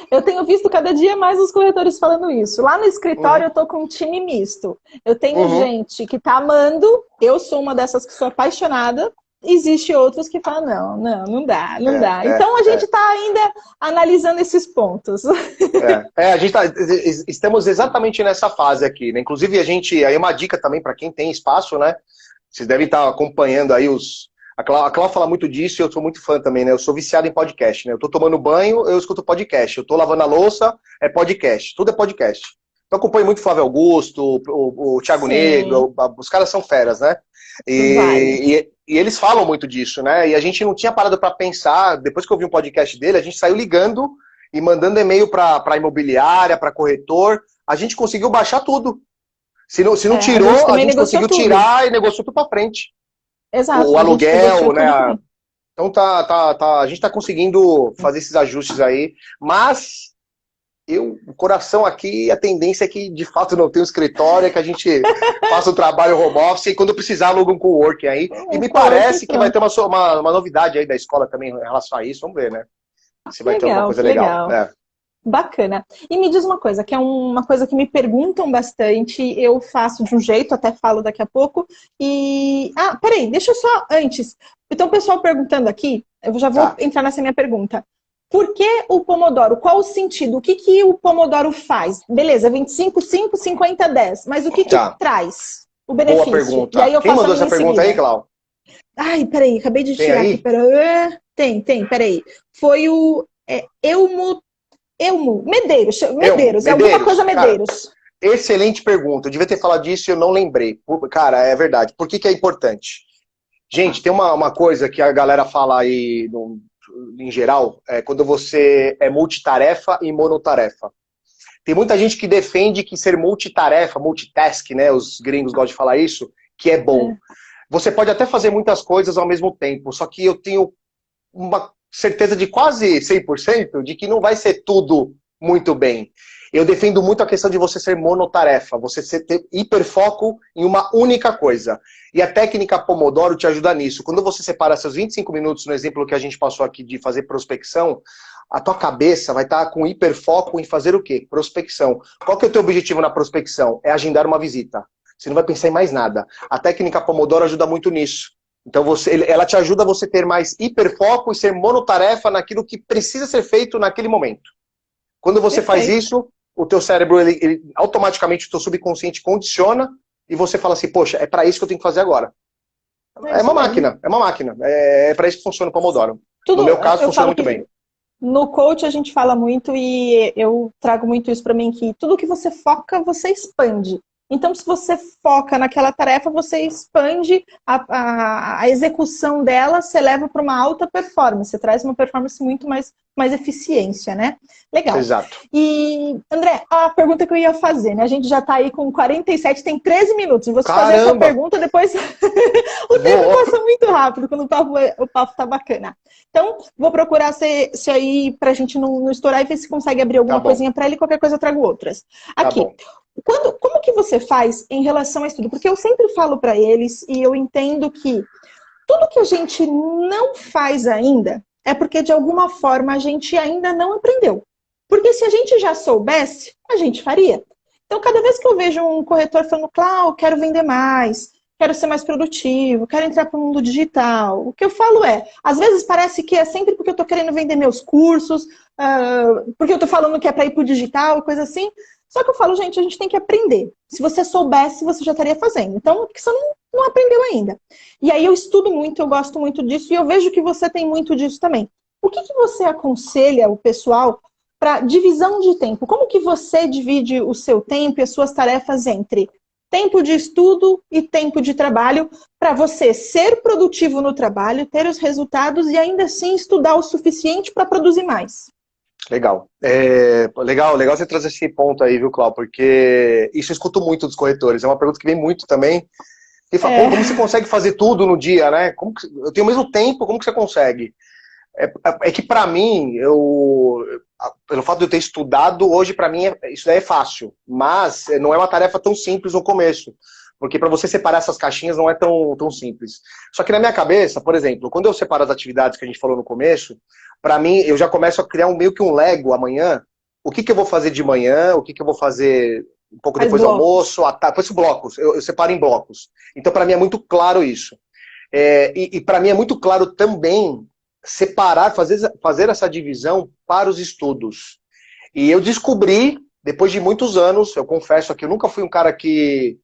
Eu tenho visto cada dia mais os corretores falando isso. Lá no escritório eu tô com um time misto. Eu tenho gente que tá amando, eu sou uma dessas que sou apaixonada. Existe outros que falam, não dá, não dá. Então a gente tá ainda analisando esses pontos. A gente estamos exatamente nessa fase aqui, né? Inclusive aí uma dica também para quem tem espaço, né? Vocês devem estar acompanhando aí A Cláudia fala muito disso e eu sou muito fã também, né? Eu sou viciado em podcast, né? Eu tô tomando banho, eu escuto podcast. Eu tô lavando a louça, é podcast. Tudo é podcast. Eu acompanho muito o Flávio Augusto, o Thiago Negro, os caras são feras, né? E eles falam muito disso, né? E a gente não tinha parado para pensar, depois que eu vi um podcast dele, a gente saiu ligando e mandando e-mail para imobiliária, para corretor. A gente conseguiu baixar tudo. Se não tirou, a gente conseguiu tirar e negociou tudo para frente. Exato. O aluguel, né? Então a gente tá conseguindo fazer esses ajustes aí, mas o coração aqui, a tendência é que de fato não tem um escritório, é que a gente faça o trabalho home office e quando precisar aluga um coworking aí. E me parece que vai ter uma novidade aí da escola também em relação a isso, vamos ver, né? Se vai ter alguma coisa legal. Bacana. E me diz uma coisa, que é uma coisa que me perguntam bastante, eu faço de um jeito, até falo daqui a pouco, peraí, deixa eu só antes. Então, o pessoal perguntando aqui, eu já vou entrar nessa minha pergunta. Por que o Pomodoro? Qual o sentido? O que o Pomodoro faz? Beleza, 25, 5, 50, 10. Mas o que traz o benefício? Boa pergunta. E aí eu Quem mandou essa pergunta aí, Cláudio? Ai, peraí, acabei de tirar aqui. Tem, peraí. Foi o Medeiros, alguma coisa Medeiros. Cara, excelente pergunta. Eu devia ter falado disso e eu não lembrei. Cara, é verdade. Por que é importante? Gente, tem uma coisa que a galera fala aí, em geral, quando você é multitarefa e monotarefa. Tem muita gente que defende que ser multitarefa, multitask, né? Os gringos gostam de falar isso, que é bom. Você pode até fazer muitas coisas ao mesmo tempo, só que eu tenho uma certeza de quase 100% de que não vai ser tudo muito bem. Eu defendo muito a questão de você ser monotarefa, você ter hiperfoco em uma única coisa. E a técnica Pomodoro te ajuda nisso. Quando você separa seus 25 minutos, no exemplo que a gente passou aqui de fazer prospecção, a tua cabeça vai estar com hiperfoco em fazer o quê? Prospecção. Qual que é o teu objetivo na prospecção? É agendar uma visita. Você não vai pensar em mais nada. A técnica Pomodoro ajuda muito nisso. Então ela te ajuda a você ter mais hiperfoco e ser monotarefa naquilo que precisa ser feito naquele momento. Quando você faz isso, o teu cérebro, automaticamente o teu subconsciente condiciona e você fala assim, poxa, é para isso que eu tenho que fazer agora. É uma máquina. É para isso que funciona o Pomodoro. No meu caso, funciona muito bem. No coach a gente fala muito e eu trago muito isso para mim, que tudo que você foca, você expande. Então, se você foca naquela tarefa, você expande a execução dela, você leva para uma alta performance, você traz uma performance muito mais eficiência, né? Legal. Exato. E, André, a pergunta que eu ia fazer, né? A gente já está aí com 47, tem 13 minutos. E você fazer essa pergunta, depois o tempo passa muito rápido quando o papo tá bacana. Então, vou procurar se aí pra gente não estourar e ver se consegue abrir alguma coisinha para ele, qualquer coisa eu trago outras. Aqui. Como que você faz em relação a estudo? Porque eu sempre falo para eles e eu entendo que tudo que a gente não faz ainda é porque de alguma forma a gente ainda não aprendeu. Porque se a gente já soubesse, a gente faria. Então, cada vez que eu vejo um corretor falando, Cláudio, quero vender mais, quero ser mais produtivo, quero entrar para o mundo digital, o que eu falo às vezes parece que é sempre porque eu estou querendo vender meus cursos, porque eu estou falando que é para ir para o digital, coisa assim. Só que eu falo, gente, a gente tem que aprender. Se você soubesse, você já estaria fazendo. Então, porque você não aprendeu ainda. E aí eu estudo muito, eu gosto muito disso, e eu vejo que você tem muito disso também. O que você aconselha o pessoal para divisão de tempo? Como que você divide o seu tempo e as suas tarefas entre tempo de estudo e tempo de trabalho, para você ser produtivo no trabalho, ter os resultados e ainda assim estudar o suficiente para produzir mais? Legal. Legal você trazer esse ponto aí, viu, Cláudio? Porque isso eu escuto muito dos corretores. É uma pergunta que vem muito também. E fala, como você consegue fazer tudo no dia, né? Eu tenho o mesmo tempo, como que você consegue? É que para mim, pelo fato de eu ter estudado, hoje para mim isso daí é fácil. Mas não é uma tarefa tão simples no começo. Porque para você separar essas caixinhas não é tão simples. Só que na minha cabeça, por exemplo, quando eu separo as atividades que a gente falou no começo, para mim eu já começo a criar meio que um Lego amanhã. O que eu vou fazer de manhã, o que eu vou fazer um pouco depois do almoço, depois blocos. Eu separo em blocos. Então para mim é muito claro isso. E para mim é muito claro também separar, fazer essa divisão para os estudos. E eu descobri, depois de muitos anos, eu confesso que eu nunca fui um cara que...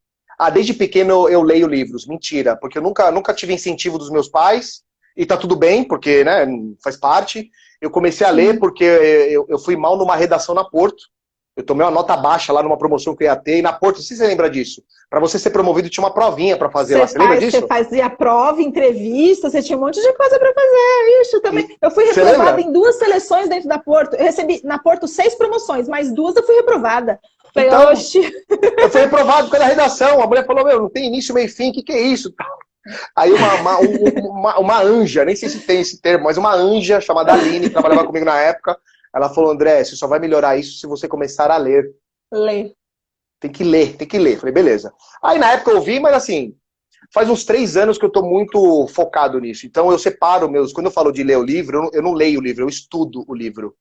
desde pequeno eu leio livros. Mentira, porque eu nunca tive incentivo dos meus pais, e tá tudo bem, porque né, faz parte. Eu comecei a ler porque eu fui mal numa redação na Porto. Eu tomei uma nota baixa lá numa promoção que eu ia ter, e na Porto, não sei se você lembra disso. Para você ser promovido, tinha uma provinha para fazer lá. Você lembra disso? Você fazia prova, entrevista, você tinha um monte de coisa para fazer. Isso também. Eu fui reprovada em 2 seleções dentro da Porto. Eu recebi na Porto 6 promoções, mas 2 eu fui reprovada. Falei, então, eu fui reprovado pela redação. A mulher falou, não tem início, meio e fim, o que é isso? Aí uma anja, nem sei se tem esse termo, mas uma anja chamada Aline, que trabalhava comigo na época, ela falou, André, você só vai melhorar isso se você começar a ler. Ler. Tem que ler. Falei, beleza. Aí na época eu vi, mas assim, faz uns 3 anos que eu tô muito focado nisso. Então eu separo quando eu falo de ler o livro, eu não leio o livro, eu estudo o livro.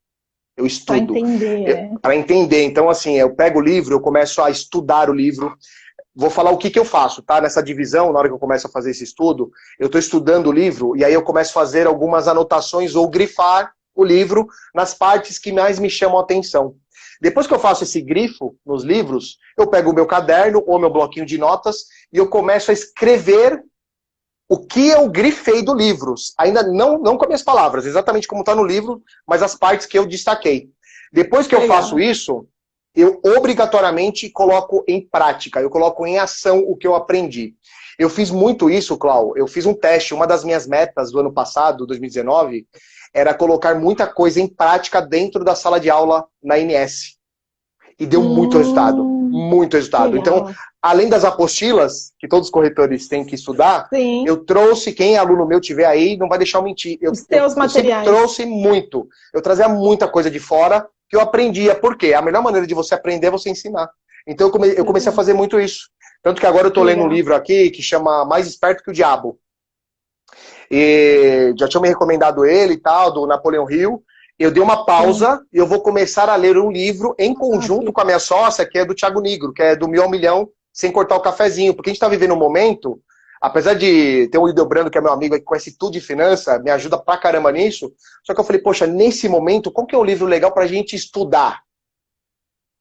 Eu estudo. Para entender. Para entender. Então assim, eu pego o livro, eu começo a estudar o livro. Vou falar o que eu faço, tá? Nessa divisão, na hora que eu começo a fazer esse estudo, eu tô estudando o livro e aí eu começo a fazer algumas anotações ou grifar o livro nas partes que mais me chamam a atenção. Depois que eu faço esse grifo nos livros, eu pego o meu caderno ou meu bloquinho de notas e eu começo a escrever o que eu grifei do livro. Ainda não com as minhas palavras, exatamente como está no livro, mas as partes que eu destaquei. Depois que eu faço isso, eu obrigatoriamente coloco em prática, eu coloco em ação o que eu aprendi. Eu fiz muito isso, Clau. Eu fiz um teste, uma das minhas metas do ano passado, 2019, era colocar muita coisa em prática dentro da sala de aula na INS. E deu muito resultado. Muito resultado. Legal. Então, além das apostilas, que todos os corretores têm que estudar, sim, eu trouxe, quem aluno meu tiver aí, não vai deixar eu mentir. Os teus materiais. Eu trouxe muito. Eu trazia muita coisa de fora que eu aprendia. Por quê? A melhor maneira de você aprender é você ensinar. Então, eu comecei a fazer muito isso. Tanto que agora eu estou lendo um livro aqui que chama Mais Esperto que o Diabo. E já tinham me recomendado ele e tal, do Napoleão Hill. Eu dei uma pausa e eu vou começar a ler um livro em conjunto com a minha sócia, que é do Thiago Nigro, que é do Mil ao Milhão, sem cortar o cafezinho. Porque a gente está vivendo um momento, apesar de ter o Hildebrando, que é meu amigo, que conhece tudo de finança, me ajuda pra caramba nisso, só que eu falei, poxa, nesse momento, qual que é um livro legal pra gente estudar?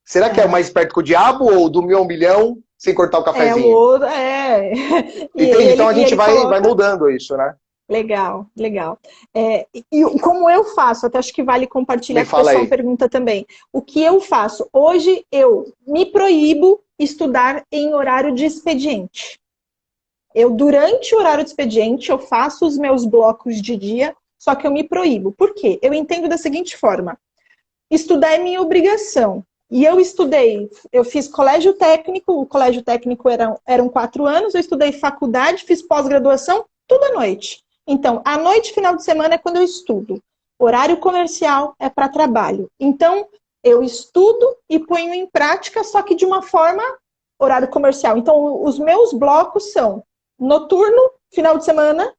Será que é Mais Esperto que o Diabo ou do Mil ao Milhão, sem cortar o cafezinho? Então a gente vai mudando isso, né? Legal, legal. E como eu faço, até acho que vale compartilhar, que o pessoal pergunta também. O que eu faço? Hoje eu me proíbo estudar em horário de expediente. Durante o horário de expediente, eu faço os meus blocos de dia, só que eu me proíbo. Por quê? Eu entendo da seguinte forma. Estudar é minha obrigação. E eu estudei, eu fiz colégio técnico, o colégio técnico eram 4 anos, eu estudei faculdade, fiz pós-graduação, tudo à noite. Então, à noite, final de semana é quando eu estudo. Horário comercial é para trabalho. Então, eu estudo e ponho em prática, só que de uma forma horário comercial. Então, os meus blocos são noturno, final de semana,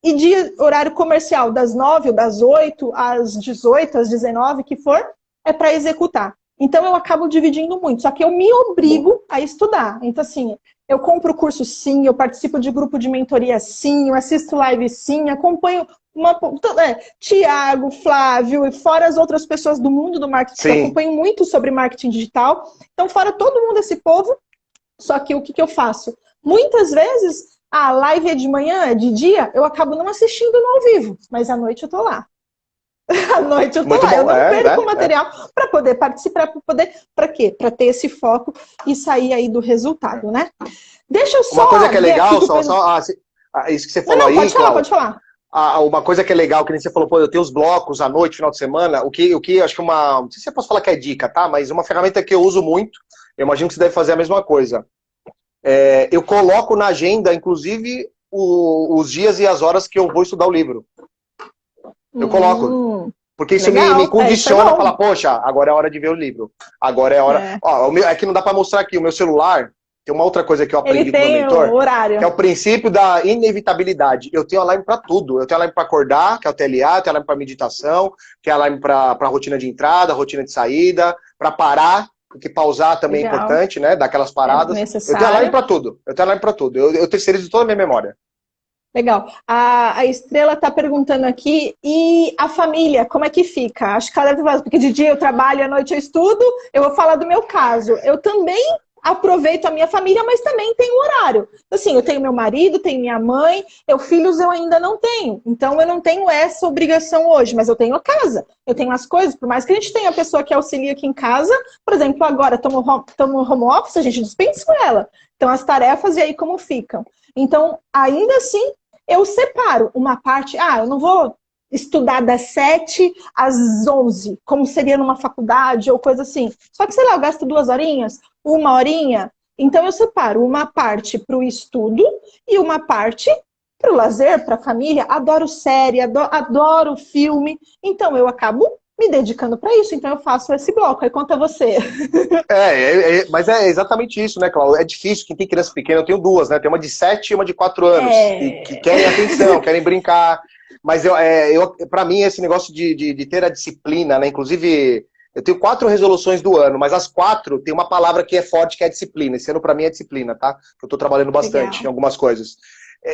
e horário comercial, das 9 ou das 8 às 18, às 19, que for, é para executar. Então, eu acabo dividindo muito, só que eu me obrigo a estudar. Então, assim, eu compro curso sim, eu participo de grupo de mentoria sim, eu assisto live sim, acompanho Tiago, Flávio, e fora as outras pessoas do mundo do marketing, eu acompanho muito sobre marketing digital. Então, fora todo mundo esse povo, só que o que eu faço? Muitas vezes, a live é de manhã, é de dia, eu acabo não assistindo no ao vivo, mas à noite eu tô lá. À noite eu tô lá, eu não perco o material para poder participar, para quê? Para ter esse foco e sair aí do resultado, né? Deixa eu só... Uma coisa que é legal, isso que você falou aí, pode falar. Uma coisa que é legal, que nem você falou, eu tenho os blocos à noite, final de semana, o que acho que não sei se eu posso falar que é dica, tá? Mas uma ferramenta que eu uso muito, eu imagino que você deve fazer a mesma coisa. Eu coloco na agenda, inclusive, os dias e as horas que eu vou estudar o livro. Eu coloco. Porque isso legal. me condiciona a falar, poxa, agora é a hora de ver o livro. Agora é a hora. Ó, é que não dá para mostrar aqui, o meu celular. Tem uma outra coisa que eu aprendi com o meu mentor, o horário. que é o princípio da inevitabilidade. Eu tenho alarme para tudo. Eu tenho alarme para acordar, que é o TLA, eu tenho alarme para meditação, tenho alarme para rotina de entrada, rotina de saída, para parar, porque pausar também é importante, né? Dar aquelas paradas. Eu tenho alarme para tudo. Eu tenho alarme para tudo. Eu terceirizo toda a minha memória. Legal. A Estrela está perguntando aqui, e a família, como é que fica? Acho que ela deve falar, porque de dia eu trabalho, à noite eu estudo. Eu vou falar do meu caso. Eu também aproveito a minha família, mas também tenho horário. Assim, eu tenho meu marido, tenho minha mãe, filhos eu ainda não tenho. Então eu não tenho essa obrigação hoje, mas eu tenho a casa, eu tenho as coisas, por mais que a gente tenha a pessoa que auxilia aqui em casa, por exemplo, agora estamos home office, a gente dispensa ela. Então as tarefas e aí como ficam. Então, ainda assim, eu separo uma parte, eu não vou estudar das 7 às 11, como seria numa faculdade ou coisa assim. Só que, sei lá, eu gasto 2 horinhas, 1 horinha. Então, eu separo uma parte para o estudo e uma parte para o lazer, para a família. Adoro série, adoro filme. Então, eu acabo me dedicando para isso. Então, eu faço esse bloco. Aí, conta você. Mas é exatamente isso, né, Cláudio? É difícil, quem tem criança pequena, eu tenho 2, né? Tem uma de 7 e uma de 4 anos, que querem atenção, querem brincar. Mas para mim, esse negócio de ter a disciplina, né? Inclusive, eu tenho 4 resoluções do ano, mas as 4 tem uma palavra que é forte, que é a disciplina. Esse ano, para mim, é disciplina, tá? Eu tô trabalhando bastante em algumas coisas.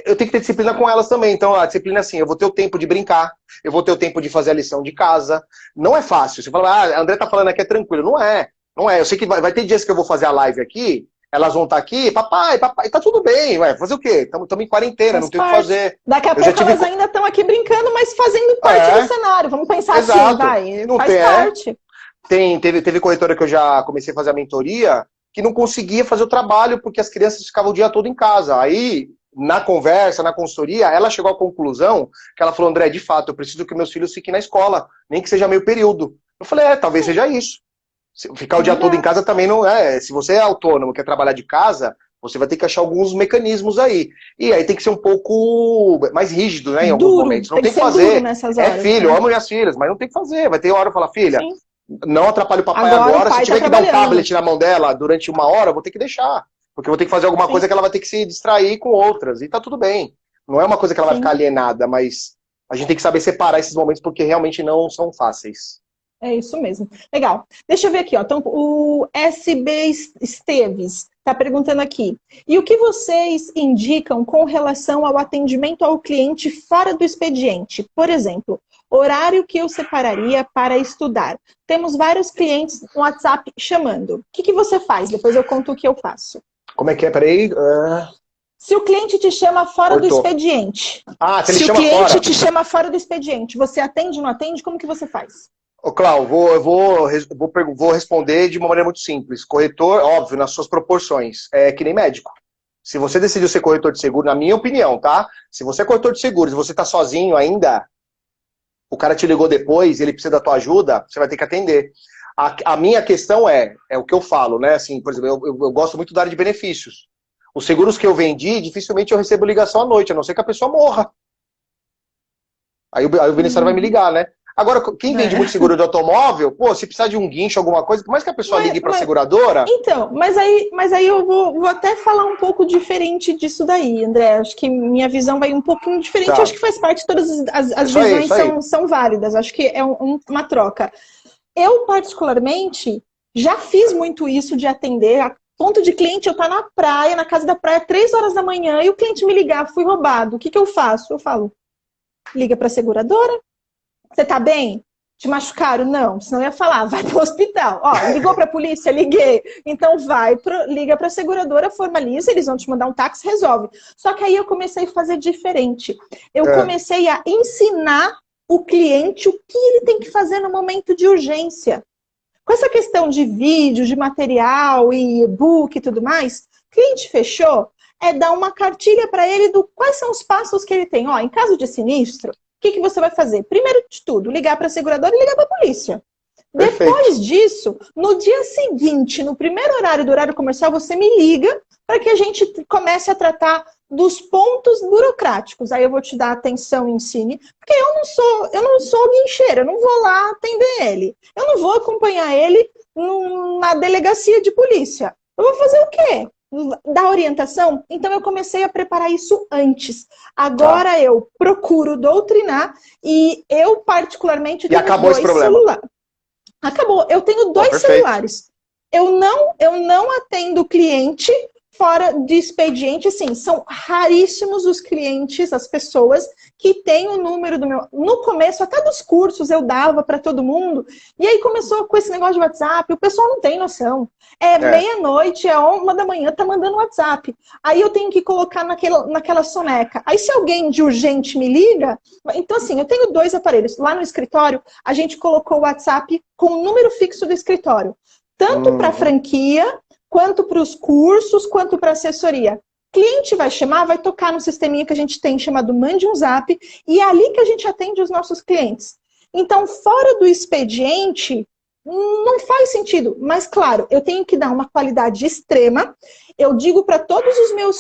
Eu tenho que ter disciplina com elas também. Então, a disciplina é assim, eu vou ter o tempo de brincar, eu vou ter o tempo de fazer a lição de casa. Não é fácil. Você fala, a André tá falando aqui é tranquilo. Não é. Não é. Eu sei que vai ter dias que eu vou fazer a live aqui, elas vão estar aqui, papai, tá tudo bem, ué, fazer o quê? Estamos em quarentena, não tem o que fazer. Daqui a pouco elas ainda estão aqui brincando, mas fazendo parte do cenário. Vamos pensar assim, vai. Não faz parte. Teve corretora que eu já comecei a fazer a mentoria, que não conseguia fazer o trabalho porque as crianças ficavam o dia todo em casa. Aí, na conversa, na consultoria, ela chegou à conclusão que ela falou, André, de fato, eu preciso que meus filhos fiquem na escola, nem que seja meio período. Eu falei, talvez seja isso. Ficar o dia todo em casa também não é. Se você é autônomo, quer trabalhar de casa, você vai ter que achar alguns mecanismos aí. E aí tem que ser um pouco mais rígido, né, em alguns momentos. Não tem que fazer. Filho, eu amo minhas filhas, mas não tem que fazer. Vai ter hora eu falar, filha, não atrapalhe o papai agora. Se tiver que dar um tablet na mão dela durante 1 hora, eu vou ter que deixar. Porque eu vou ter que fazer alguma coisa que ela vai ter que se distrair com outras. E tá tudo bem. Não é uma coisa que ela vai ficar alienada, mas a gente tem que saber separar esses momentos porque realmente não são fáceis. É isso mesmo. Legal. Deixa eu ver aqui, ó. Então, o SB Esteves está perguntando aqui. E o que vocês indicam com relação ao atendimento ao cliente fora do expediente? Por exemplo, horário que eu separaria para estudar. Temos vários clientes no WhatsApp chamando. O que você faz? Depois eu conto o que eu faço. Como é que é? Peraí. Se o cliente te chama fora do expediente. Se o cliente te chama fora do expediente, você atende ou não atende? Como que você faz? Ô, Cláudio, eu vou responder de uma maneira muito simples. Corretor, óbvio, nas suas proporções. É que nem médico. Se você decidiu ser corretor de seguro, na minha opinião, tá? Se você é corretor de seguros e você tá sozinho ainda, o cara te ligou depois, ele precisa da tua ajuda, você vai ter que atender. A minha questão é o que eu falo, né? Assim, por exemplo, eu gosto muito da área de benefícios. Os seguros que eu vendi, dificilmente eu recebo ligação à noite, a não ser que a pessoa morra. Aí o beneficiário vai me ligar, né? Agora, quem vende muito seguro de automóvel, se precisar de um guincho, alguma coisa, por mais que a pessoa ligue para a seguradora... Então, mas aí eu vou até falar um pouco diferente disso daí, André. Acho que minha visão vai um pouquinho diferente. Acho que faz parte, todas as visões são válidas. Acho que é uma troca. Eu, particularmente, já fiz muito isso de atender a ponto de cliente eu estar na praia, na casa da praia, 3 horas da manhã, e o cliente me ligar, fui roubado. O que eu faço? Eu falo, liga para a seguradora. Você tá bem? Te machucaram? Não. Senão eu ia falar, vai pro hospital. Ligou pra polícia? Liguei. Então liga pra seguradora, formaliza, eles vão te mandar um táxi, resolve. Só que aí eu comecei a fazer diferente. Eu comecei a ensinar o cliente o que ele tem que fazer no momento de urgência. Com essa questão de vídeo, de material e e-book e tudo mais, cliente fechou, dar uma cartilha para ele do quais são os passos que ele tem. Em caso de sinistro, o que você vai fazer? Primeiro de tudo, ligar para a seguradora e ligar para a polícia. Perfeito. Depois disso, no dia seguinte, no primeiro horário do horário comercial, você me liga para que a gente comece a tratar dos pontos burocráticos. Aí eu vou te dar atenção e ensine, porque eu não sou guincheira, eu não vou lá atender ele. Eu não vou acompanhar ele na delegacia de polícia. Eu vou fazer o quê? Dar orientação? Então eu comecei a preparar isso antes. Agora eu procuro doutrinar e eu particularmente tenho acabou esse problema. celulares. Acabou. Eu tenho 2 celulares. Eu não atendo cliente fora de expediente, assim, são raríssimos os clientes, as pessoas que têm o número do meu... No começo, até dos cursos, eu dava para todo mundo, e aí começou com esse negócio de WhatsApp, o pessoal não tem noção. Meia-noite, 1 da manhã, tá mandando WhatsApp. Aí eu tenho que colocar naquela soneca. Aí se alguém de urgente me liga... Então, assim, eu tenho 2 aparelhos. Lá no escritório, a gente colocou o WhatsApp com o número fixo do escritório. Tanto para franquia, quanto para os cursos, quanto para assessoria. Cliente vai chamar, vai tocar no sisteminha que a gente tem chamado Mande um Zap, e é ali que a gente atende os nossos clientes. Então, fora do expediente, não faz sentido. Mas, claro, eu tenho que dar uma qualidade extrema. Eu digo para todos os meus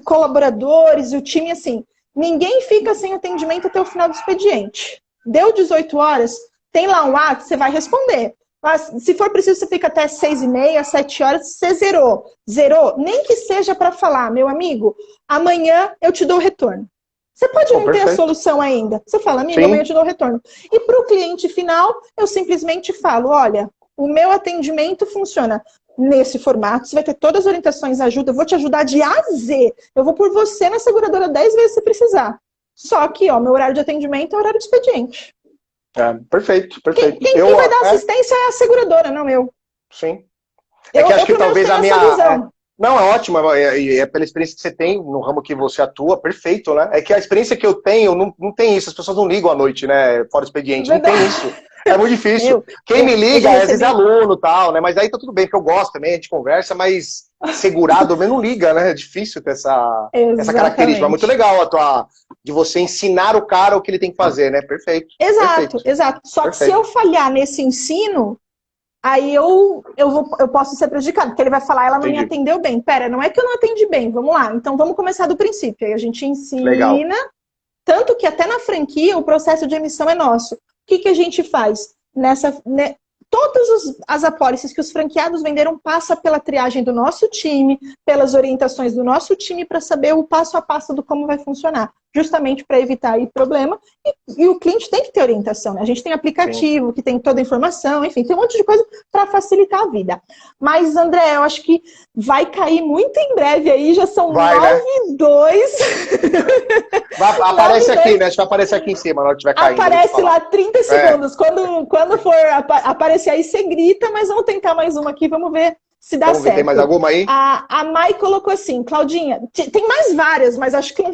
colaboradores e o time assim, ninguém fica sem atendimento até o final do expediente. Deu 18 horas, tem lá um WhatsApp, você vai responder. Mas, se for preciso, você fica até 6h30, 7 horas, você zerou. Zerou, nem que seja para falar, meu amigo, amanhã eu te dou o retorno. Você pode não ter a solução ainda. Você fala, amigo, amanhã eu te dou o retorno. E para o cliente final, eu simplesmente falo, olha, o meu atendimento funciona nesse formato, você vai ter todas as orientações, ajuda, eu vou te ajudar de A a Z. Eu vou por você na seguradora 10 vezes se precisar. Só que, ó, meu horário de atendimento é horário de expediente. Perfeito. Quem vai dar assistência é a seguradora, não eu. Sim. É que acho que talvez a minha... Não, é ótimo, é pela experiência que você tem no ramo que você atua, perfeito, né? É que a experiência que eu tenho não tem isso, as pessoas não ligam à noite, né? Fora expediente, não tem isso. É muito difícil. Quem me liga às vezes é aluno e tal, né? Mas aí tá tudo bem, porque eu gosto também, a gente conversa, mas segurado não liga, né? É difícil ter essa característica. Mas muito legal de você ensinar o cara o que ele tem que fazer, né? Perfeito. Exato. Só que se eu falhar nesse ensino, aí eu posso ser prejudicado, porque ele vai falar, ela não me atendeu bem. Pera, não é que eu não atendi bem, vamos lá. Então vamos começar do princípio. Aí a gente ensina, tanto que até na franquia o processo de emissão é nosso. O que a gente faz? Todas as apólices que os franqueados venderam passa pela triagem do nosso time, pelas orientações do nosso time para saber o passo a passo do como vai funcionar. Justamente para evitar aí problema. E o cliente tem que ter orientação, né? A gente tem aplicativo que tem toda a informação, enfim, tem um monte de coisa para facilitar a vida. Mas, André, eu acho que vai cair muito em breve aí, já são 9h02. Aparece aqui, né? Acho que vai aparecer aqui em cima, na hora que tiver caindo. Aparece lá 30 segundos. Quando for aparecer aí, você grita, mas vamos tentar mais uma aqui, vamos ver se dá certo. Tem mais alguma aí? A Mai colocou assim, Claudinha, tem mais várias, mas acho que não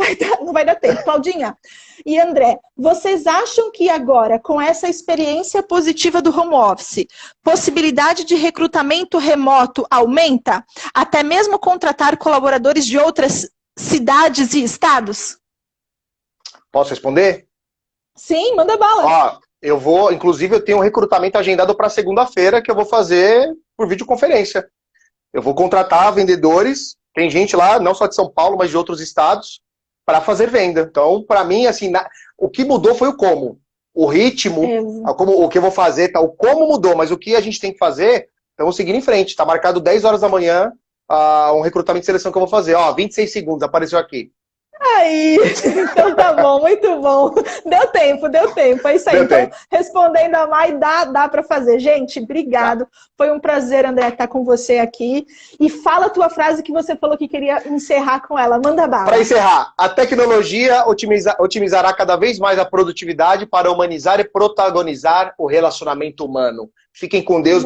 vai dar tempo. Claudinha e André, vocês acham que agora, com essa experiência positiva do home office, possibilidade de recrutamento remoto aumenta? Até mesmo contratar colaboradores de outras cidades e estados? Posso responder? Sim, manda bala. Inclusive eu tenho um recrutamento agendado para segunda-feira que eu vou fazer por videoconferência. Eu vou contratar vendedores, tem gente lá, não só de São Paulo, mas de outros estados, para fazer venda. Então, para mim, assim, o que mudou foi o como. O ritmo, o que eu vou fazer, o como mudou, mas o que a gente tem que fazer, vamos seguir em frente. Está marcado 10 horas da manhã, um recrutamento de seleção que eu vou fazer. 26 segundos, apareceu aqui. Aí, então tá bom, muito bom. Deu tempo. É isso aí. Então, respondendo a Mai, dá pra fazer. Gente, obrigado. Foi um prazer, André, estar com você aqui. E fala a tua frase que você falou que queria encerrar com ela. Manda bala. Para encerrar, a tecnologia otimizará cada vez mais a produtividade para humanizar e protagonizar o relacionamento humano. Fiquem com Deus.